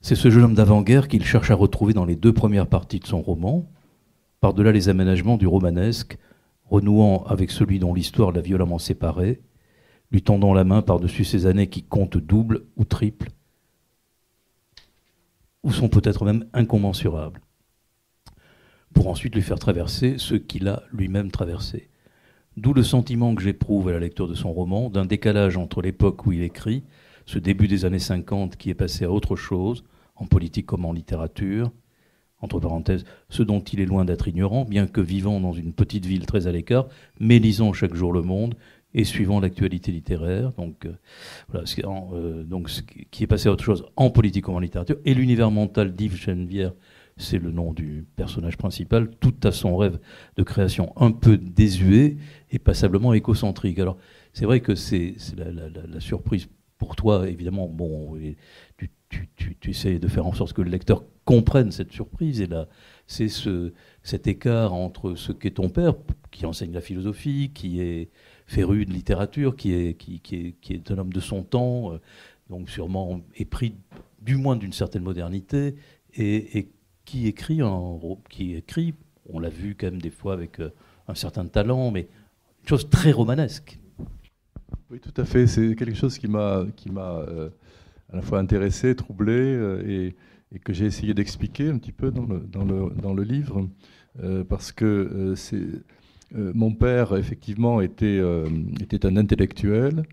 C'est ce jeune homme d'avant-guerre qu'il cherche à retrouver dans les 2 premières parties de son roman, par-delà les aménagements du romanesque, renouant avec celui dont l'histoire l'a violemment séparé, lui tendant la main par-dessus ces années qui comptent double ou triple, ou sont peut-être même incommensurables, pour ensuite lui faire traverser ce qu'il a lui-même traversé. D'où le sentiment que j'éprouve à la lecture de son roman, d'un décalage entre l'époque où il écrit, ce début des années 50 qui est passé à autre chose, en politique comme en littérature, entre parenthèses, ce dont il est loin d'être ignorant, bien que vivant dans une petite ville très à l'écart, mais lisant chaque jour Le Monde et suivant l'actualité littéraire, donc voilà, donc ce qui est passé à autre chose en politique comme en littérature, et l'univers mental d'Yves Geneviève c'est le nom du personnage principal, tout à son rêve de création un peu désuet et passablement écocentrique. Alors, c'est vrai que c'est la surprise pour toi, évidemment. Bon, et tu essaies de faire en sorte que le lecteur comprenne cette surprise. Et là, c'est cet écart entre ce qu'est ton père, qui enseigne la philosophie, qui est féru de littérature, qui est un homme de son temps, donc sûrement épris du moins d'une certaine modernité, et qui écrit, on l'a vu quand même des fois avec un certain talent, mais une chose très romanesque. Oui, tout à fait. C'est quelque chose qui m'a à la fois intéressé, troublé, et que j'ai essayé d'expliquer un petit peu dans le livre, parce que mon père, effectivement, était un intellectuel,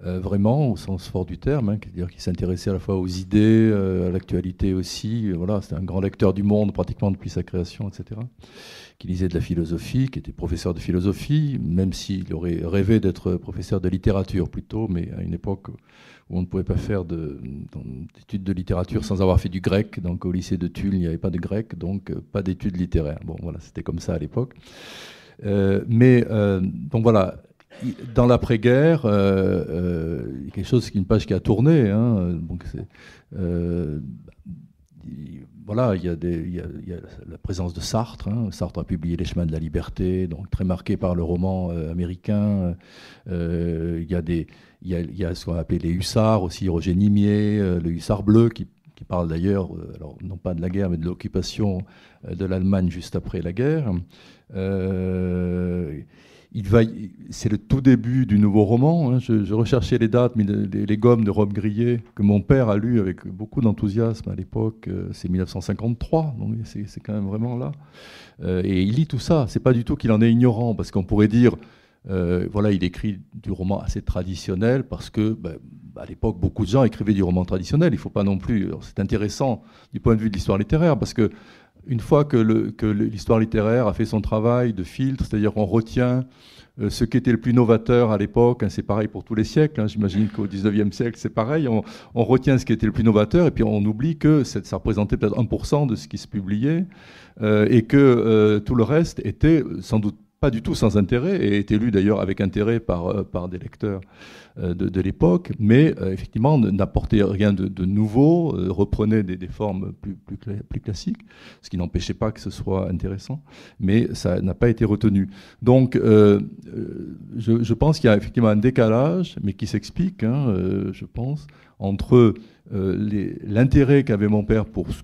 vraiment, au sens fort du terme, hein, c'est-à-dire qu'il s'intéressait à la fois aux idées, à l'actualité aussi. Voilà, c'était un grand lecteur du monde, pratiquement depuis sa création, etc. Qui lisait de la philosophie, qui était professeur de philosophie, même s'il aurait rêvé d'être professeur de littérature plutôt, mais à une époque où on ne pouvait pas faire d'études de littérature sans avoir fait du grec. Donc au lycée de Tulle, il n'y avait pas de grec, donc pas d'études littéraires. Bon, voilà, c'était comme ça à l'époque. Donc voilà. Dans l'après-guerre, quelque chose, une page qui a tourné. Hein, donc voilà, il y a la présence de Sartre. Hein. Sartre a publié Les Chemins de la Liberté, donc très marqué par le roman américain. Il y a ce qu'on a appelé les hussards aussi, Roger Nimier, le hussard bleu qui parle d'ailleurs, alors non pas de la guerre, mais de l'occupation de l'Allemagne juste après la guerre. C'est le tout début du nouveau roman. Hein. Je recherchais les dates, mais les gommes de Rob Grillet, que mon père a lu avec beaucoup d'enthousiasme à l'époque, c'est 1953, donc c'est quand même vraiment là. Et il lit tout ça. C'est pas du tout qu'il en est ignorant, parce qu'on pourrait dire, voilà, il écrit du roman assez traditionnel, parce que à l'époque, beaucoup de gens écrivaient du roman traditionnel. Il faut pas non plus. C'est intéressant du point de vue de l'histoire littéraire, parce que une fois que l'histoire littéraire a fait son travail de filtre, c'est-à-dire qu'on retient ce qui était le plus novateur à l'époque, hein, c'est pareil pour tous les siècles, hein, j'imagine qu'au 19e siècle c'est pareil, on retient ce qui était le plus novateur et puis on oublie que ça représentait peut-être 1% de ce qui se publiait et que tout le reste était sans doute pas du tout sans intérêt, et était lu d'ailleurs avec intérêt par des lecteurs de l'époque, mais effectivement n'apportait rien de nouveau, reprenait des formes plus classiques, ce qui n'empêchait pas que ce soit intéressant, mais ça n'a pas été retenu. Donc je pense qu'il y a effectivement un décalage, mais qui s'explique, hein, je pense, entre l'intérêt qu'avait mon père pour ce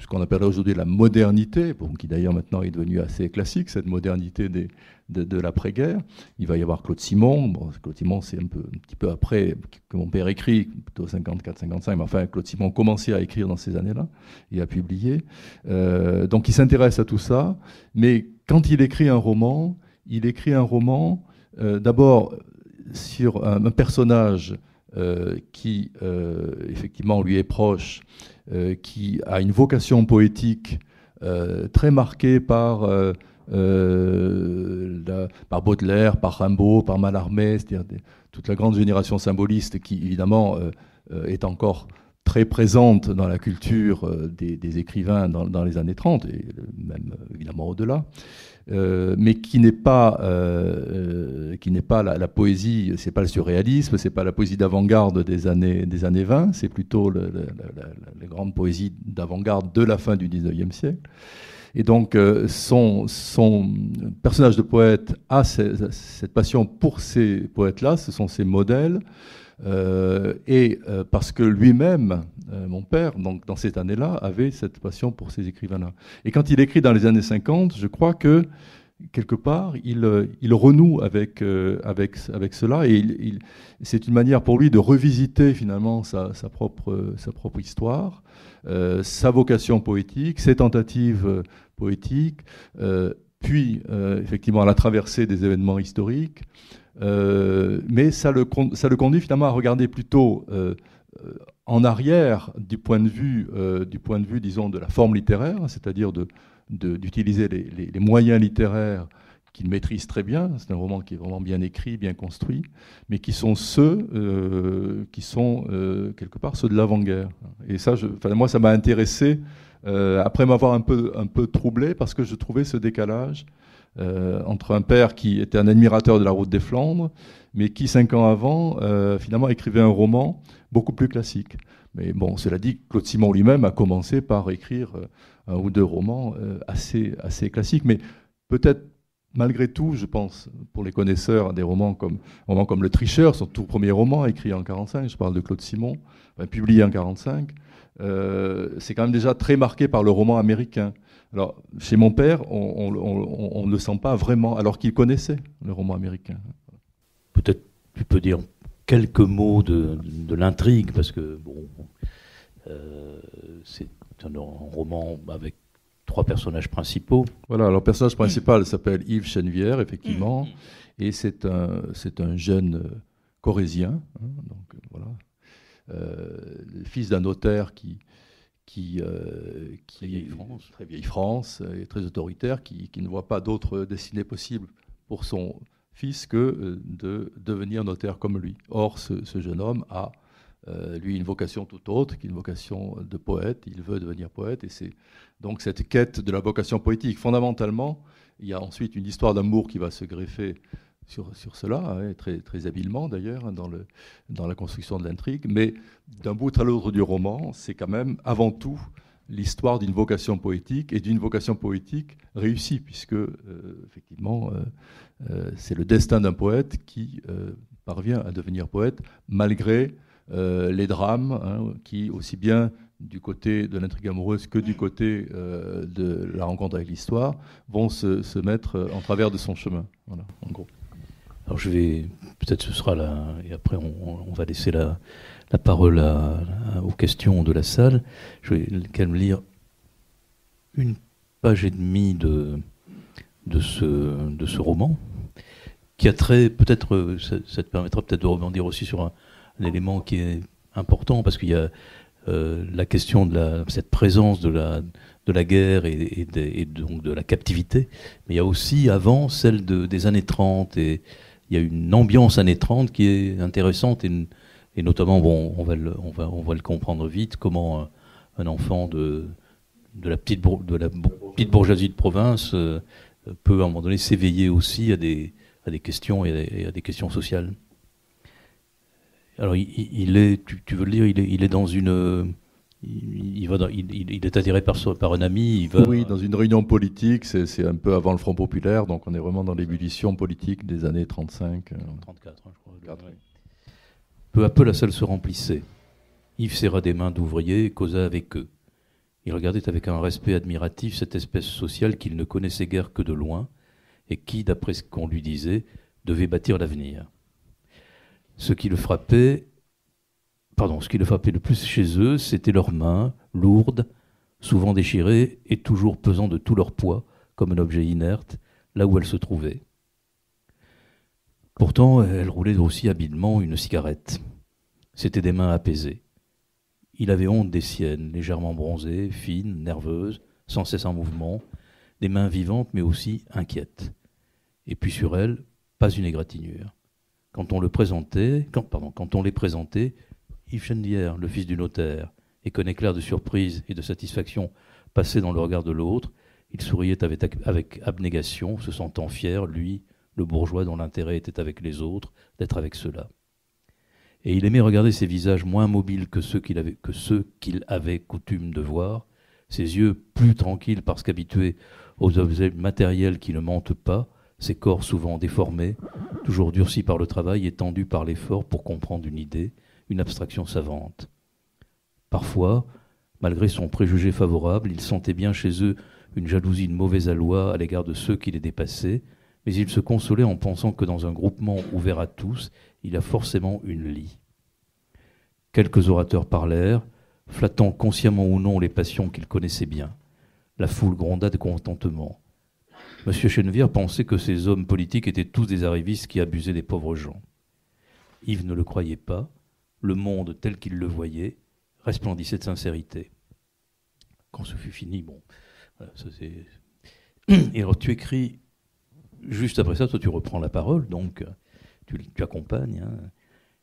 qu'on appellerait aujourd'hui la modernité, bon, qui d'ailleurs maintenant est devenue assez classique, cette modernité de l'après-guerre. Il va y avoir Claude Simon. Bon, Claude Simon, c'est un petit peu après que mon père écrit, plutôt 54-55, mais enfin, Claude Simon commençait à écrire dans ces années-là et à publier. Donc il s'intéresse à tout ça, mais quand il écrit un roman, d'abord sur un personnage qui effectivement lui est proche, qui a une vocation poétique très marquée par Baudelaire, par Rimbaud, par Mallarmé, c'est-à-dire toute la grande génération symboliste qui évidemment est encore très présente dans la culture des écrivains dans les années 30 et même évidemment au-delà. Mais qui n'est pas la poésie, c'est pas le surréalisme, c'est pas la poésie d'avant-garde des années 20, c'est plutôt la grande poésie d'avant-garde de la fin du 19e siècle. Et donc son personnage de poète a cette passion pour ces poètes-là, ce sont ses modèles, parce que lui-même, mon père, donc dans cette année-là, avait cette passion pour ces écrivains-là. Et quand il écrit dans les années 50, je crois que quelque part, il renoue avec cela, et c'est une manière pour lui de revisiter finalement sa propre histoire, sa vocation poétique, ses tentatives poétiques, puis effectivement à la traversée des événements historiques, mais ça le conduit finalement à regarder plutôt en arrière du point de vue, disons, de la forme littéraire, c'est-à-dire d'utiliser les moyens littéraires qu'il maîtrise très bien. C'est un roman qui est vraiment bien écrit, bien construit, mais qui sont quelque part ceux de l'avant-guerre. Et ça, moi, ça m'a intéressé après m'avoir un peu troublé parce que je trouvais ce décalage entre un père qui était un admirateur de la route des Flandres, mais qui 5 ans avant, finalement, écrivait un roman beaucoup plus classique. Mais bon, cela dit, Claude Simon lui-même a commencé par écrire un ou deux romans assez classiques, mais peut-être malgré tout, je pense, pour les connaisseurs, des romans comme Le Tricheur, son tout premier roman écrit en 1945, je parle de Claude Simon, publié en 1945, c'est quand même déjà très marqué par le roman américain. Alors, chez mon père, on ne le sent pas vraiment, alors qu'il connaissait le roman américain. Peut-être tu peux dire quelques mots de l'intrigue, parce que bon, c'est un roman avec 3 personnages principaux. Voilà, alors le personnage principal s'appelle Yves Chenevière, effectivement, et c'est un jeune corésien, hein, donc voilà, fils d'un notaire qui très vieille France, et très autoritaire, qui ne voit pas d'autre destinée possible pour son fils que de devenir notaire comme lui. Or, ce jeune homme a, lui, une vocation tout autre, qui est une vocation de poète. Il veut devenir poète, et c'est donc cette quête de la vocation poétique. Fondamentalement, il y a ensuite une histoire d'amour qui va se greffer sur cela, hein, très habilement d'ailleurs, dans la construction de l'intrigue. Mais d'un bout à l'autre du roman, c'est quand même avant tout l'histoire d'une vocation poétique, et d'une vocation poétique réussie, puisque effectivement, c'est le destin d'un poète qui parvient à devenir poète malgré les drames, hein, qui, aussi bien du côté de l'intrigue amoureuse que du côté de la rencontre avec l'histoire, vont se mettre en travers de son chemin. Voilà, en gros. Alors peut-être ce sera là, et après on va laisser la parole aux questions de la salle. Je vais quand même lire 1 page et demie de ce roman, qui a peut-être, ça te permettra peut-être de rebondir aussi sur un élément qui est important, parce qu'il y a la question de cette présence de la guerre et donc de la captivité, mais il y a aussi avant celle des années 30, et il y a une ambiance années 30 qui est intéressante, et notamment, bon, on va le comprendre vite, comment un enfant de la petite bourgeoisie de province peut à un moment donné s'éveiller aussi à des questions et à des questions sociales. Alors, tu veux le dire, il est dans une... Il est attiré par un ami. Oui, dans une réunion politique, c'est un peu avant le Front populaire, donc on est vraiment dans l'ébullition politique des années 35. 34, hein, je crois. 4, oui. Peu à peu, la salle se remplissait. Yves serra des mains d'ouvriers et causa avec eux. Il regardait avec un respect admiratif cette espèce sociale qu'il ne connaissait guère que de loin, et qui, d'après ce qu'on lui disait, devait bâtir l'avenir. Ce qui le frappait le plus chez eux, c'était leurs mains, lourdes, souvent déchirées et toujours pesant de tout leur poids, comme un objet inerte, là où elles se trouvaient. Pourtant, elles roulaient aussi habilement une cigarette. C'étaient des mains apaisées. Il avait honte des siennes, légèrement bronzées, fines, nerveuses, sans cesse en mouvement, des mains vivantes mais aussi inquiètes. Et puis sur elles, pas une égratignure. Quand on les présentait, Yves Chenevière, le fils du notaire, et qu'un éclair de surprise et de satisfaction passait dans le regard de l'autre, il souriait avec abnégation, se sentant fier, lui, le bourgeois dont l'intérêt était avec les autres, d'être avec ceux-là. Et il aimait regarder ces visages moins mobiles que ceux qu'il avait coutume de voir, ses yeux plus tranquilles parce qu'habitués aux objets matériels qui ne mentent pas, ses corps souvent déformés, toujours durcis par le travail et tendus par l'effort pour comprendre une idée, une abstraction savante. Parfois, malgré son préjugé favorable, il sentait bien chez eux une jalousie de mauvais aloi à l'égard de ceux qui les dépassaient, mais il se consolait en pensant que dans un groupement ouvert à tous, il y a forcément une lie. Quelques orateurs parlèrent, flattant consciemment ou non les passions qu'ils connaissaient bien. La foule gronda de contentement. M. Chenevière pensait que ces hommes politiques étaient tous des arrivistes qui abusaient des pauvres gens. Yves ne le croyait pas. Le monde tel qu'il le voyait resplendissait de sincérité. Quand ce fut fini, bon, voilà, ça c'est... Et alors tu écris, juste après ça, toi tu reprends la parole, donc tu accompagnes. Hein.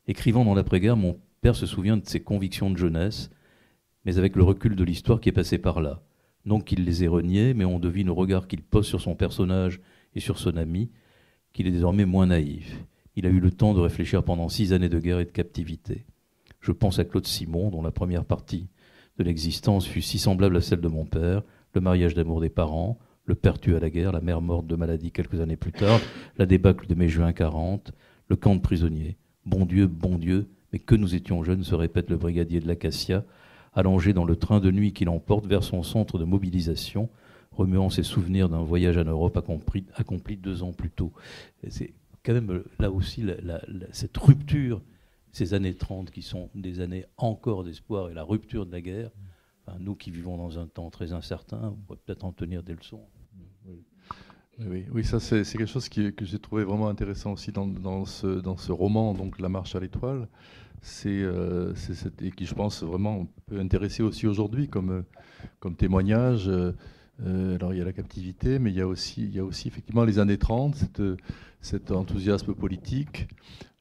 Écrivant dans l'après-guerre, mon père se souvient de ses convictions de jeunesse, mais avec le recul de l'histoire qui est passée par là. Non qu'il les ait reniés, mais on devine au regard qu'il pose sur son personnage et sur son ami qu'il est désormais moins naïf. Il a eu le temps de réfléchir pendant 6 années de guerre et de captivité. Je pense à Claude Simon, dont la première partie de l'existence fut si semblable à celle de mon père, le mariage d'amour des parents, le père tué à la guerre, la mère morte de maladie quelques années plus tard, la débâcle de mai-juin 40, le camp de prisonniers. Bon Dieu, mais que nous étions jeunes, se répète le brigadier de l'Acacia, allongé dans le train de nuit qui l'emporte vers son centre de mobilisation, remuant ses souvenirs d'un voyage en Europe accompli 2 ans plus tôt. C'est quand même là aussi cette rupture, ces années 30 qui sont des années encore d'espoir et la rupture de la guerre. Enfin, nous qui vivons dans un temps très incertain, on pourrait peut-être en tenir des leçons. Oui, ça c'est quelque chose que j'ai trouvé vraiment intéressant aussi dans ce roman, donc La Marche à l'étoile. Et qui, je pense, vraiment peut intéresser aussi aujourd'hui comme témoignage. Alors il y a la captivité, mais il y a aussi effectivement les années 30, cet enthousiasme politique.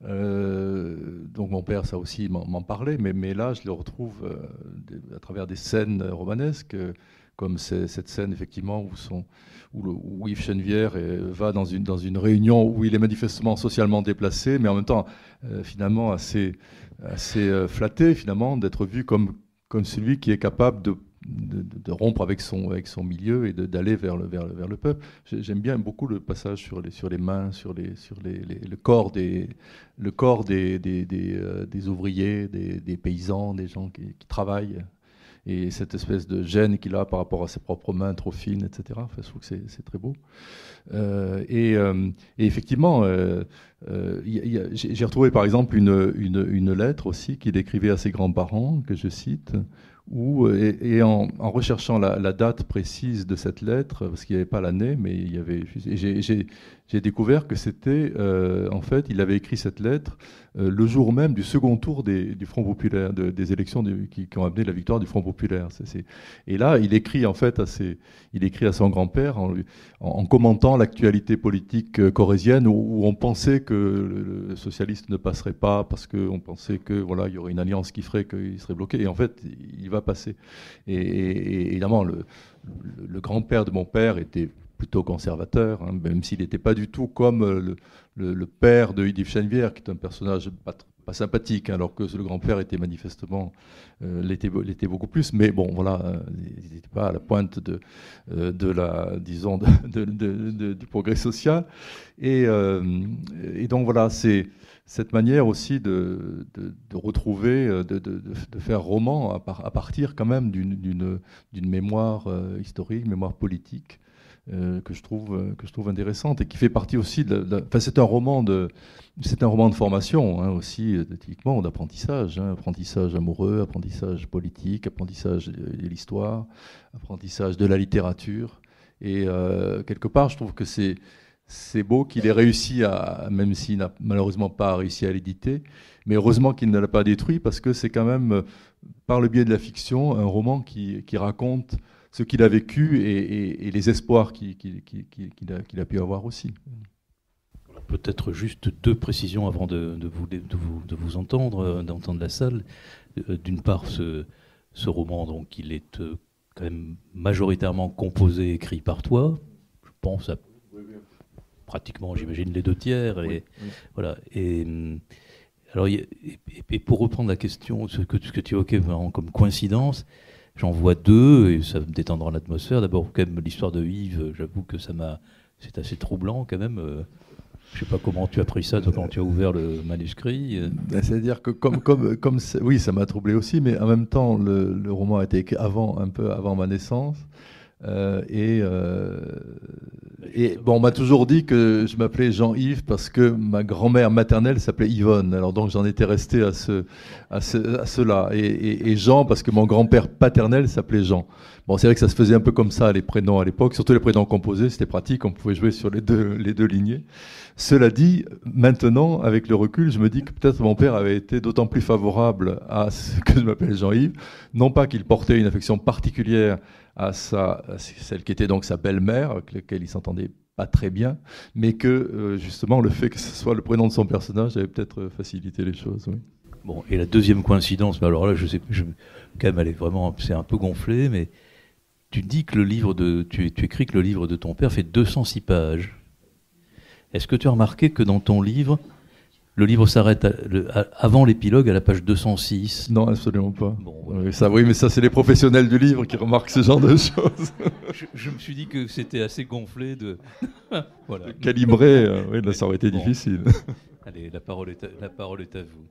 Donc mon père, ça aussi, m'en parlait, mais là, je le retrouve à travers des scènes romanesques, comme cette scène, effectivement, où Yves Chenevière va dans une réunion où il est manifestement socialement déplacé, mais en même temps, finalement, assez flatté, finalement, d'être vu comme celui qui est capable de rompre avec son milieu et d'aller vers le peuple. J'aime bien beaucoup le passage sur les mains, sur le corps des ouvriers, des paysans, des gens qui travaillent, et cette espèce de gêne qu'il a par rapport à ses propres mains trop fines, etc. Enfin, je trouve que c'est très beau. Et effectivement, j'ai retrouvé par exemple une lettre aussi qu'il écrivait à ses grands-parents, que je cite, et en recherchant la date précise de cette lettre, parce qu'il n'y avait pas l'année, mais il y avait, j'ai découvert que c'était, en fait, il avait écrit cette lettre le jour même du second tour du Front populaire, des élections qui ont amené la victoire du Front populaire. Et là, il écrit en fait à son grand-père en commentant l'actualité politique corrézienne, où on pensait que le socialiste ne passerait pas parce qu'on pensait que voilà, il y aurait une alliance qui ferait qu'il serait bloqué. Et en fait, il va passer. Et évidemment, le grand-père de mon père était plutôt conservateur, hein, même s'il n'était pas du tout comme le père de Yves Chenevière, qui est un personnage pas sympathique, hein, alors que le grand-père était manifestement l'était beaucoup plus. Mais bon, voilà, il n'était pas à la pointe du progrès social. Et donc voilà, c'est cette manière aussi de retrouver, de faire roman à partir quand même d'une mémoire historique, mémoire politique, que je trouve intéressante et qui fait partie aussi enfin, c'est un roman de formation, hein, aussi, typiquement d'apprentissage, hein, apprentissage amoureux, apprentissage politique, apprentissage de l'histoire, apprentissage de la littérature. Et quelque part, je trouve que c'est beau qu'il ait réussi même s'il n'a malheureusement pas réussi à l'éditer, mais heureusement qu'il ne l'a pas détruit, parce que c'est quand même, par le biais de la fiction, un roman qui raconte ce qu'il a vécu et les espoirs qu'il a pu avoir aussi. Peut-être juste 2 précisions avant de vous entendre, d'entendre la salle. D'une part, ce roman, donc, il est quand même majoritairement composé, écrit par toi. Je pense à pratiquement, j'imagine, les 2 tiers. Et, oui. Voilà. Et pour reprendre la question, ce que tu évoquais comme coïncidence, j'en vois 2, et ça me détendra l'atmosphère. D'abord, quand même, l'histoire de Yves, j'avoue que c'est assez troublant quand même. Je ne sais pas comment tu as pris ça quand tu as ouvert le manuscrit. C'est-à-dire que oui, ça m'a troublé aussi, mais en même temps, le roman a été écrit un peu avant ma naissance. Bon, on m'a toujours dit que je m'appelais Jean-Yves parce que ma grand-mère maternelle s'appelait Yvonne. Alors donc j'en étais resté à cela. Et Jean parce que mon grand-père paternel s'appelait Jean. Bon, c'est vrai que ça se faisait un peu comme ça, les prénoms à l'époque, surtout les prénoms composés, c'était pratique, on pouvait jouer sur les deux lignées. Cela dit, maintenant, avec le recul, je me dis que peut-être mon père avait été d'autant plus favorable à ce que je m'appelle Jean-Yves, non pas qu'il portait une affection particulière à celle qui était donc sa belle-mère, avec laquelle il s'entendait pas très bien, mais que justement le fait que ce soit le prénom de son personnage avait peut-être facilité les choses. Oui. Bon, et la deuxième coïncidence, mais alors là, je sais, quand même, elle est vraiment, c'est un peu gonflé, mais tu dis que tu écris que le livre de ton père fait 206 pages. Est-ce que tu as remarqué que dans ton livre, le livre s'arrête avant l'épilogue à la page 206? Non, absolument pas. Bon, voilà. Oui, mais ça, c'est les professionnels du livre qui remarquent ce genre de choses. Je me suis dit que c'était assez gonflé de... voilà. Calibrer, oui, là, ça aurait été difficile. Allez, la parole est à vous.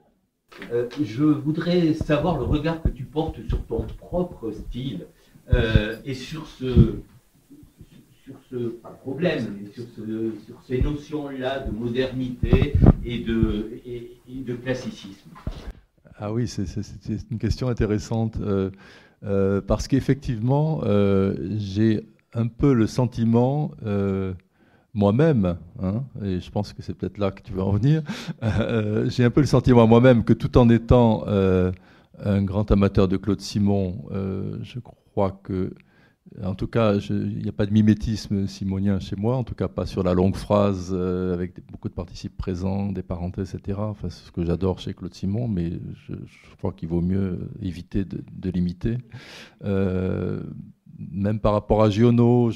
Je voudrais savoir le regard que tu portes sur ton propre style et sur ce problème, sur ces notions-là de modernité et de classicisme. Ah oui, c'est une question intéressante parce qu'effectivement, j'ai un peu le sentiment, moi-même, hein, et je pense que c'est peut-être là que tu vas en venir, j'ai un peu le sentiment moi-même que tout en étant un grand amateur de Claude Simon, je crois que, en tout cas, il n'y a pas de mimétisme simonien chez moi, en tout cas pas sur la longue phrase avec beaucoup de participes présents, des parenthèses, etc. Enfin, c'est ce que j'adore chez Claude Simon, mais je crois qu'il vaut mieux éviter de l'imiter. Même par rapport à Giono,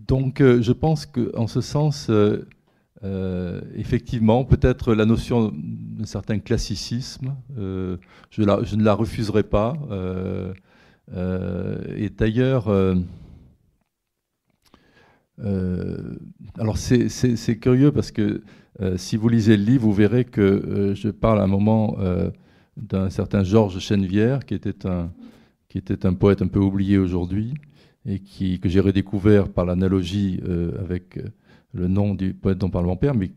donc je pense qu'en ce sens, effectivement, peut-être la notion d'un certain classicisme, je ne la refuserai pas. Et d'ailleurs, alors c'est curieux parce que si vous lisez le livre, vous verrez que je parle à un moment d'un certain Georges Chenevière, qui était un poète un peu oublié aujourd'hui, et que j'ai redécouvert par l'analogie avec le nom du poète dont parle mon père, mais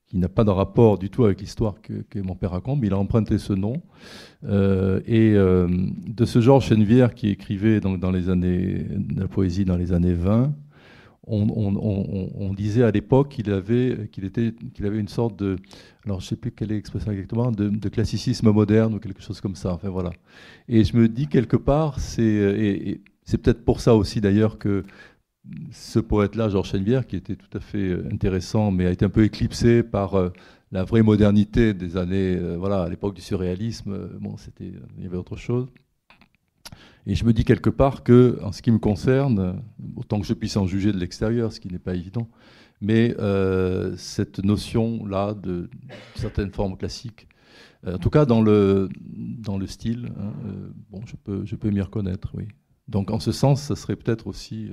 qui n'a pas de rapport du tout avec l'histoire que mon père raconte, mais il a emprunté ce nom. De ce Georges Chenevière qui écrivait donc dans les années, la poésie dans les années 20, on disait à l'époque qu'il avait une sorte de, alors je ne sais plus quelle est l'expression exactement, de classicisme moderne ou quelque chose comme ça. Enfin voilà. Et je me dis quelque part, c'est peut-être pour ça aussi d'ailleurs que ce poète-là, Georges Chenevière, qui était tout à fait intéressant, mais a été un peu éclipsé par la vraie modernité des années, à l'époque du surréalisme. Il y avait autre chose. Et je me dis quelque part que, en ce qui me concerne, autant que je puisse en juger de l'extérieur, ce qui n'est pas évident, mais cette notion-là de certaines formes classiques, en tout cas dans le style, hein, je peux m'y reconnaître, oui. Donc en ce sens, ça serait peut-être aussi,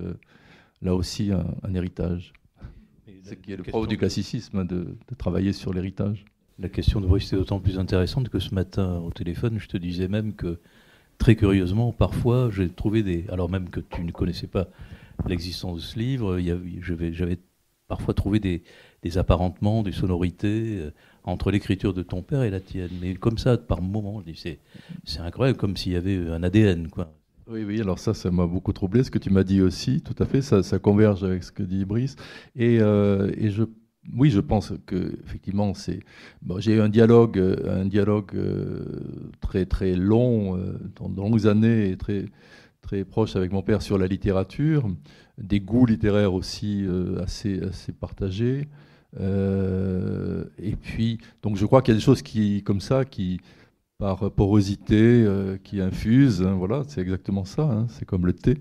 là aussi, un héritage. C'est qui est le propre du classicisme, hein, de travailler sur l'héritage. La question de Bruce est d'autant plus intéressante que ce matin, au téléphone, je te disais même que, très curieusement, parfois, j'ai trouvé alors même que tu ne connaissais pas l'existence de ce livre, j'avais parfois trouvé des apparentements, des sonorités entre l'écriture de ton père et la tienne. Mais comme ça, par moments, je dis, c'est incroyable, comme s'il y avait un ADN, quoi. Oui, alors ça m'a beaucoup troublé, ce que tu m'as dit aussi, tout à fait, ça converge avec ce que dit Brice. Oui, je pense que effectivement, j'ai eu un dialogue très très long, de longues années, et très très proche avec mon père sur la littérature, des goûts littéraires aussi assez partagés. Et puis, donc je crois qu'il y a des choses comme ça qui par porosité, qui infuse, hein, voilà, c'est exactement ça, hein, c'est comme le thé.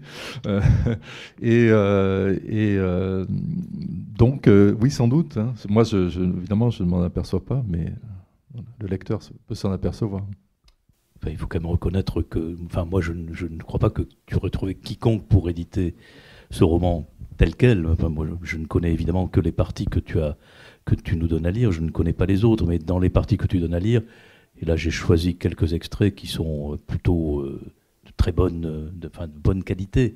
Donc, oui, sans doute. Hein, moi, évidemment, je ne m'en aperçois pas, mais le lecteur peut s'en apercevoir. Enfin, il faut quand même reconnaître que, moi, je ne crois pas que tu aurais trouvé quiconque pour éditer ce roman tel quel. Enfin, moi, je ne connais évidemment que les parties que tu nous donnes à lire. Je ne connais pas les autres, mais dans les parties que tu donnes à lire. Et là, j'ai choisi quelques extraits qui sont plutôt de très bonne, de bonne qualité.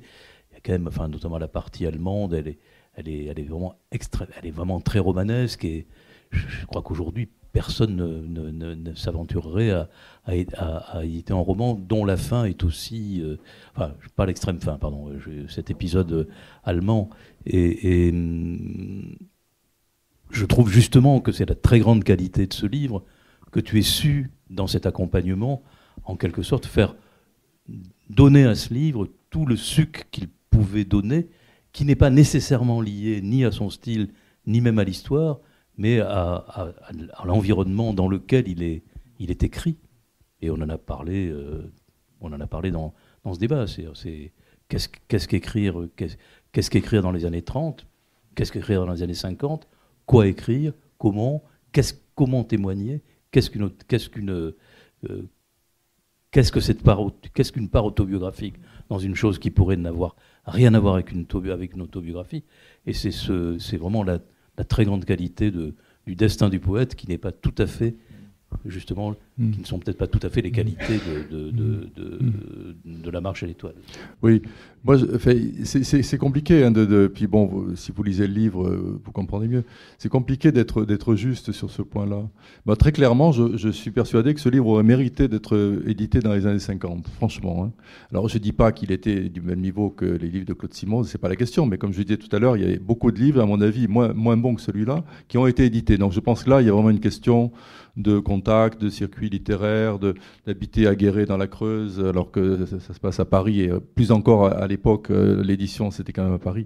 Il y a quand même, notamment la partie allemande, elle est vraiment très romanesque. Et je crois qu'aujourd'hui, personne ne s'aventurerait à éditer un roman dont la fin est aussi, pas l'extrême fin, pardon, cet épisode allemand. Et je trouve justement que c'est la très grande qualité de ce livre, que tu aies su, dans cet accompagnement, en quelque sorte, faire donner à ce livre tout le suc qu'il pouvait donner, qui n'est pas nécessairement lié ni à son style, ni même à l'histoire, mais à l'environnement dans lequel il est écrit. Et on en a parlé dans dans ce débat. Qu'est-ce qu'écrire dans les années 30, qu'est-ce qu'écrire dans les années 50, quoi écrire, comment témoigner, qu'est-ce qu'une part autobiographique dans une chose qui pourrait n'avoir rien à voir avec une autobiographie. Et c'est vraiment la très grande qualité du destin du poète, qui n'est pas tout à fait, justement, qui ne sont peut-être pas tout à fait les qualités de La Marche à l'Étoile. Oui, moi, c'est compliqué. Hein, puis bon, si vous lisez le livre, vous comprenez mieux. C'est compliqué d'être juste sur ce point-là. Bah, très clairement, je suis persuadé que ce livre aurait mérité d'être édité dans les années 50, franchement. Hein. Alors, je ne dis pas qu'il était du même niveau que les livres de Claude Simon, c'est pas la question. Mais comme je disais tout à l'heure, il y a beaucoup de livres, à mon avis, moins bons que celui-là, qui ont été édités. Donc, je pense que là, il y a vraiment une question de contact, de circuit littéraire, d'habiter à Guéret dans la Creuse, alors que ça se passe à Paris, et plus encore à l'époque, l'édition c'était quand même à Paris.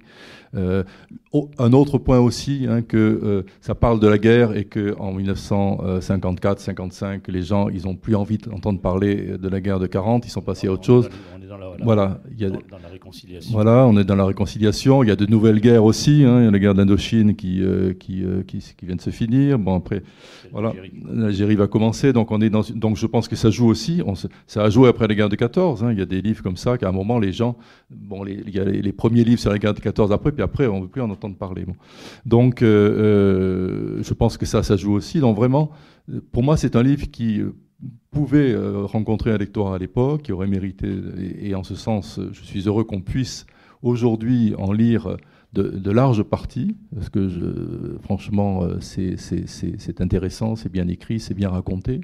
Un autre point aussi, hein, que ça parle de la guerre et qu'en 1954-55, les gens, ils n'ont plus envie d'entendre parler de la guerre de 40, ils sont passés à autre chose. On est dans voilà, dans la réconciliation. Voilà, on est dans la réconciliation. Il y a de nouvelles guerres aussi. Hein. Il y a la guerre d'Indochine qui vient de se finir. Bon, après, voilà, l'Algérie va commencer. Donc, donc je pense que ça joue aussi. Ça a joué après la guerre de 14. Hein. Il y a des livres comme ça qu'à un moment, les gens... Bon, il y a les premiers livres sur la guerre de 14 après, puis après, on ne veut plus en entendre parler. Bon. Donc, je pense que ça joue aussi. Donc, vraiment, pour moi, c'est un livre qui... pouvait rencontrer un lectorat à l'époque, qui aurait mérité, et en ce sens, je suis heureux qu'on puisse aujourd'hui en lire de larges parties, parce que franchement, c'est intéressant, c'est bien écrit, c'est bien raconté,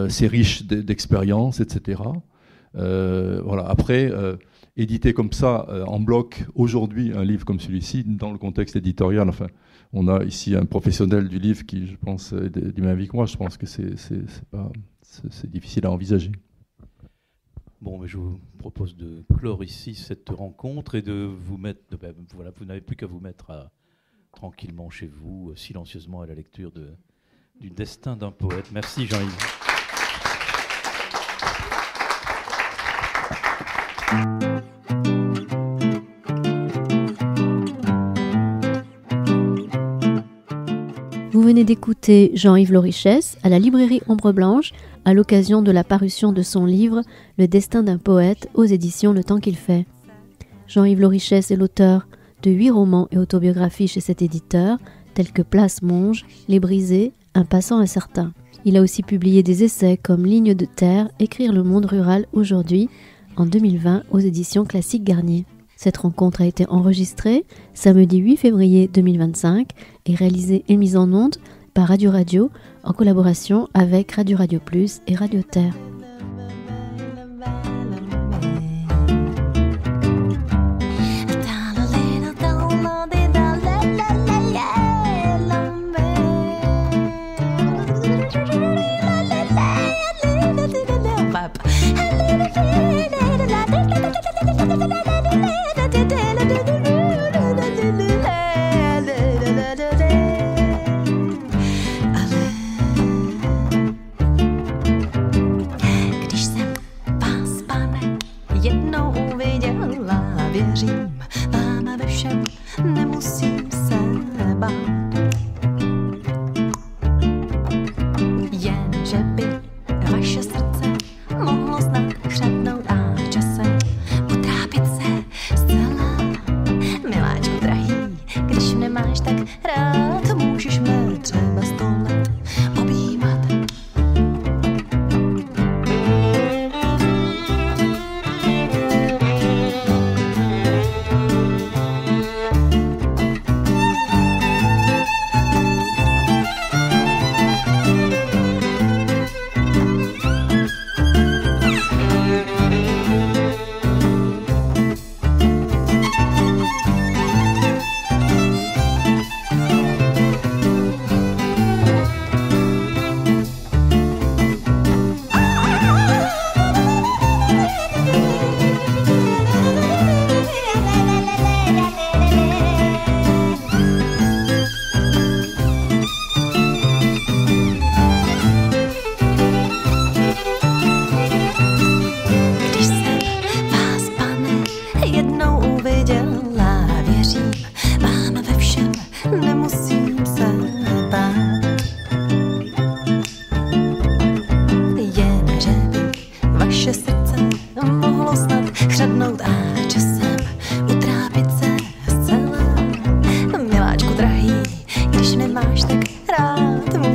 c'est riche d'expériences, etc. Voilà. Après, éditer comme ça, en bloc, aujourd'hui, un livre comme celui-ci, dans le contexte éditorial, enfin, on a ici un professionnel du livre qui, je pense, est du même avis que moi. Je pense que c'est difficile à envisager. Bon, mais je vous propose de clore ici cette rencontre et de vous mettre... voilà, vous n'avez plus qu'à vous mettre tranquillement chez vous, silencieusement à la lecture du destin d'un poète. Merci Jean-Yves. Vous venez d'écouter Jean-Yves Lorichesse à la librairie Ombre Blanche à l'occasion de la parution de son livre Le destin d'un poète aux éditions Le Temps qu'il fait. Jean-Yves Lorichesse est l'auteur de 8 romans et autobiographies chez cet éditeur, tels que Place Monge, Les Brisés, Un passant incertain. Il a aussi publié des essais comme Ligne de terre, Écrire le monde rural aujourd'hui, en 2020 aux éditions Classique Garnier. Cette rencontre a été enregistrée samedi 8 février 2025 et réalisée et mise en onde par Radio Radio en collaboration avec Radio Radio Plus et Radio Terre.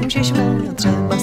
中学生们这么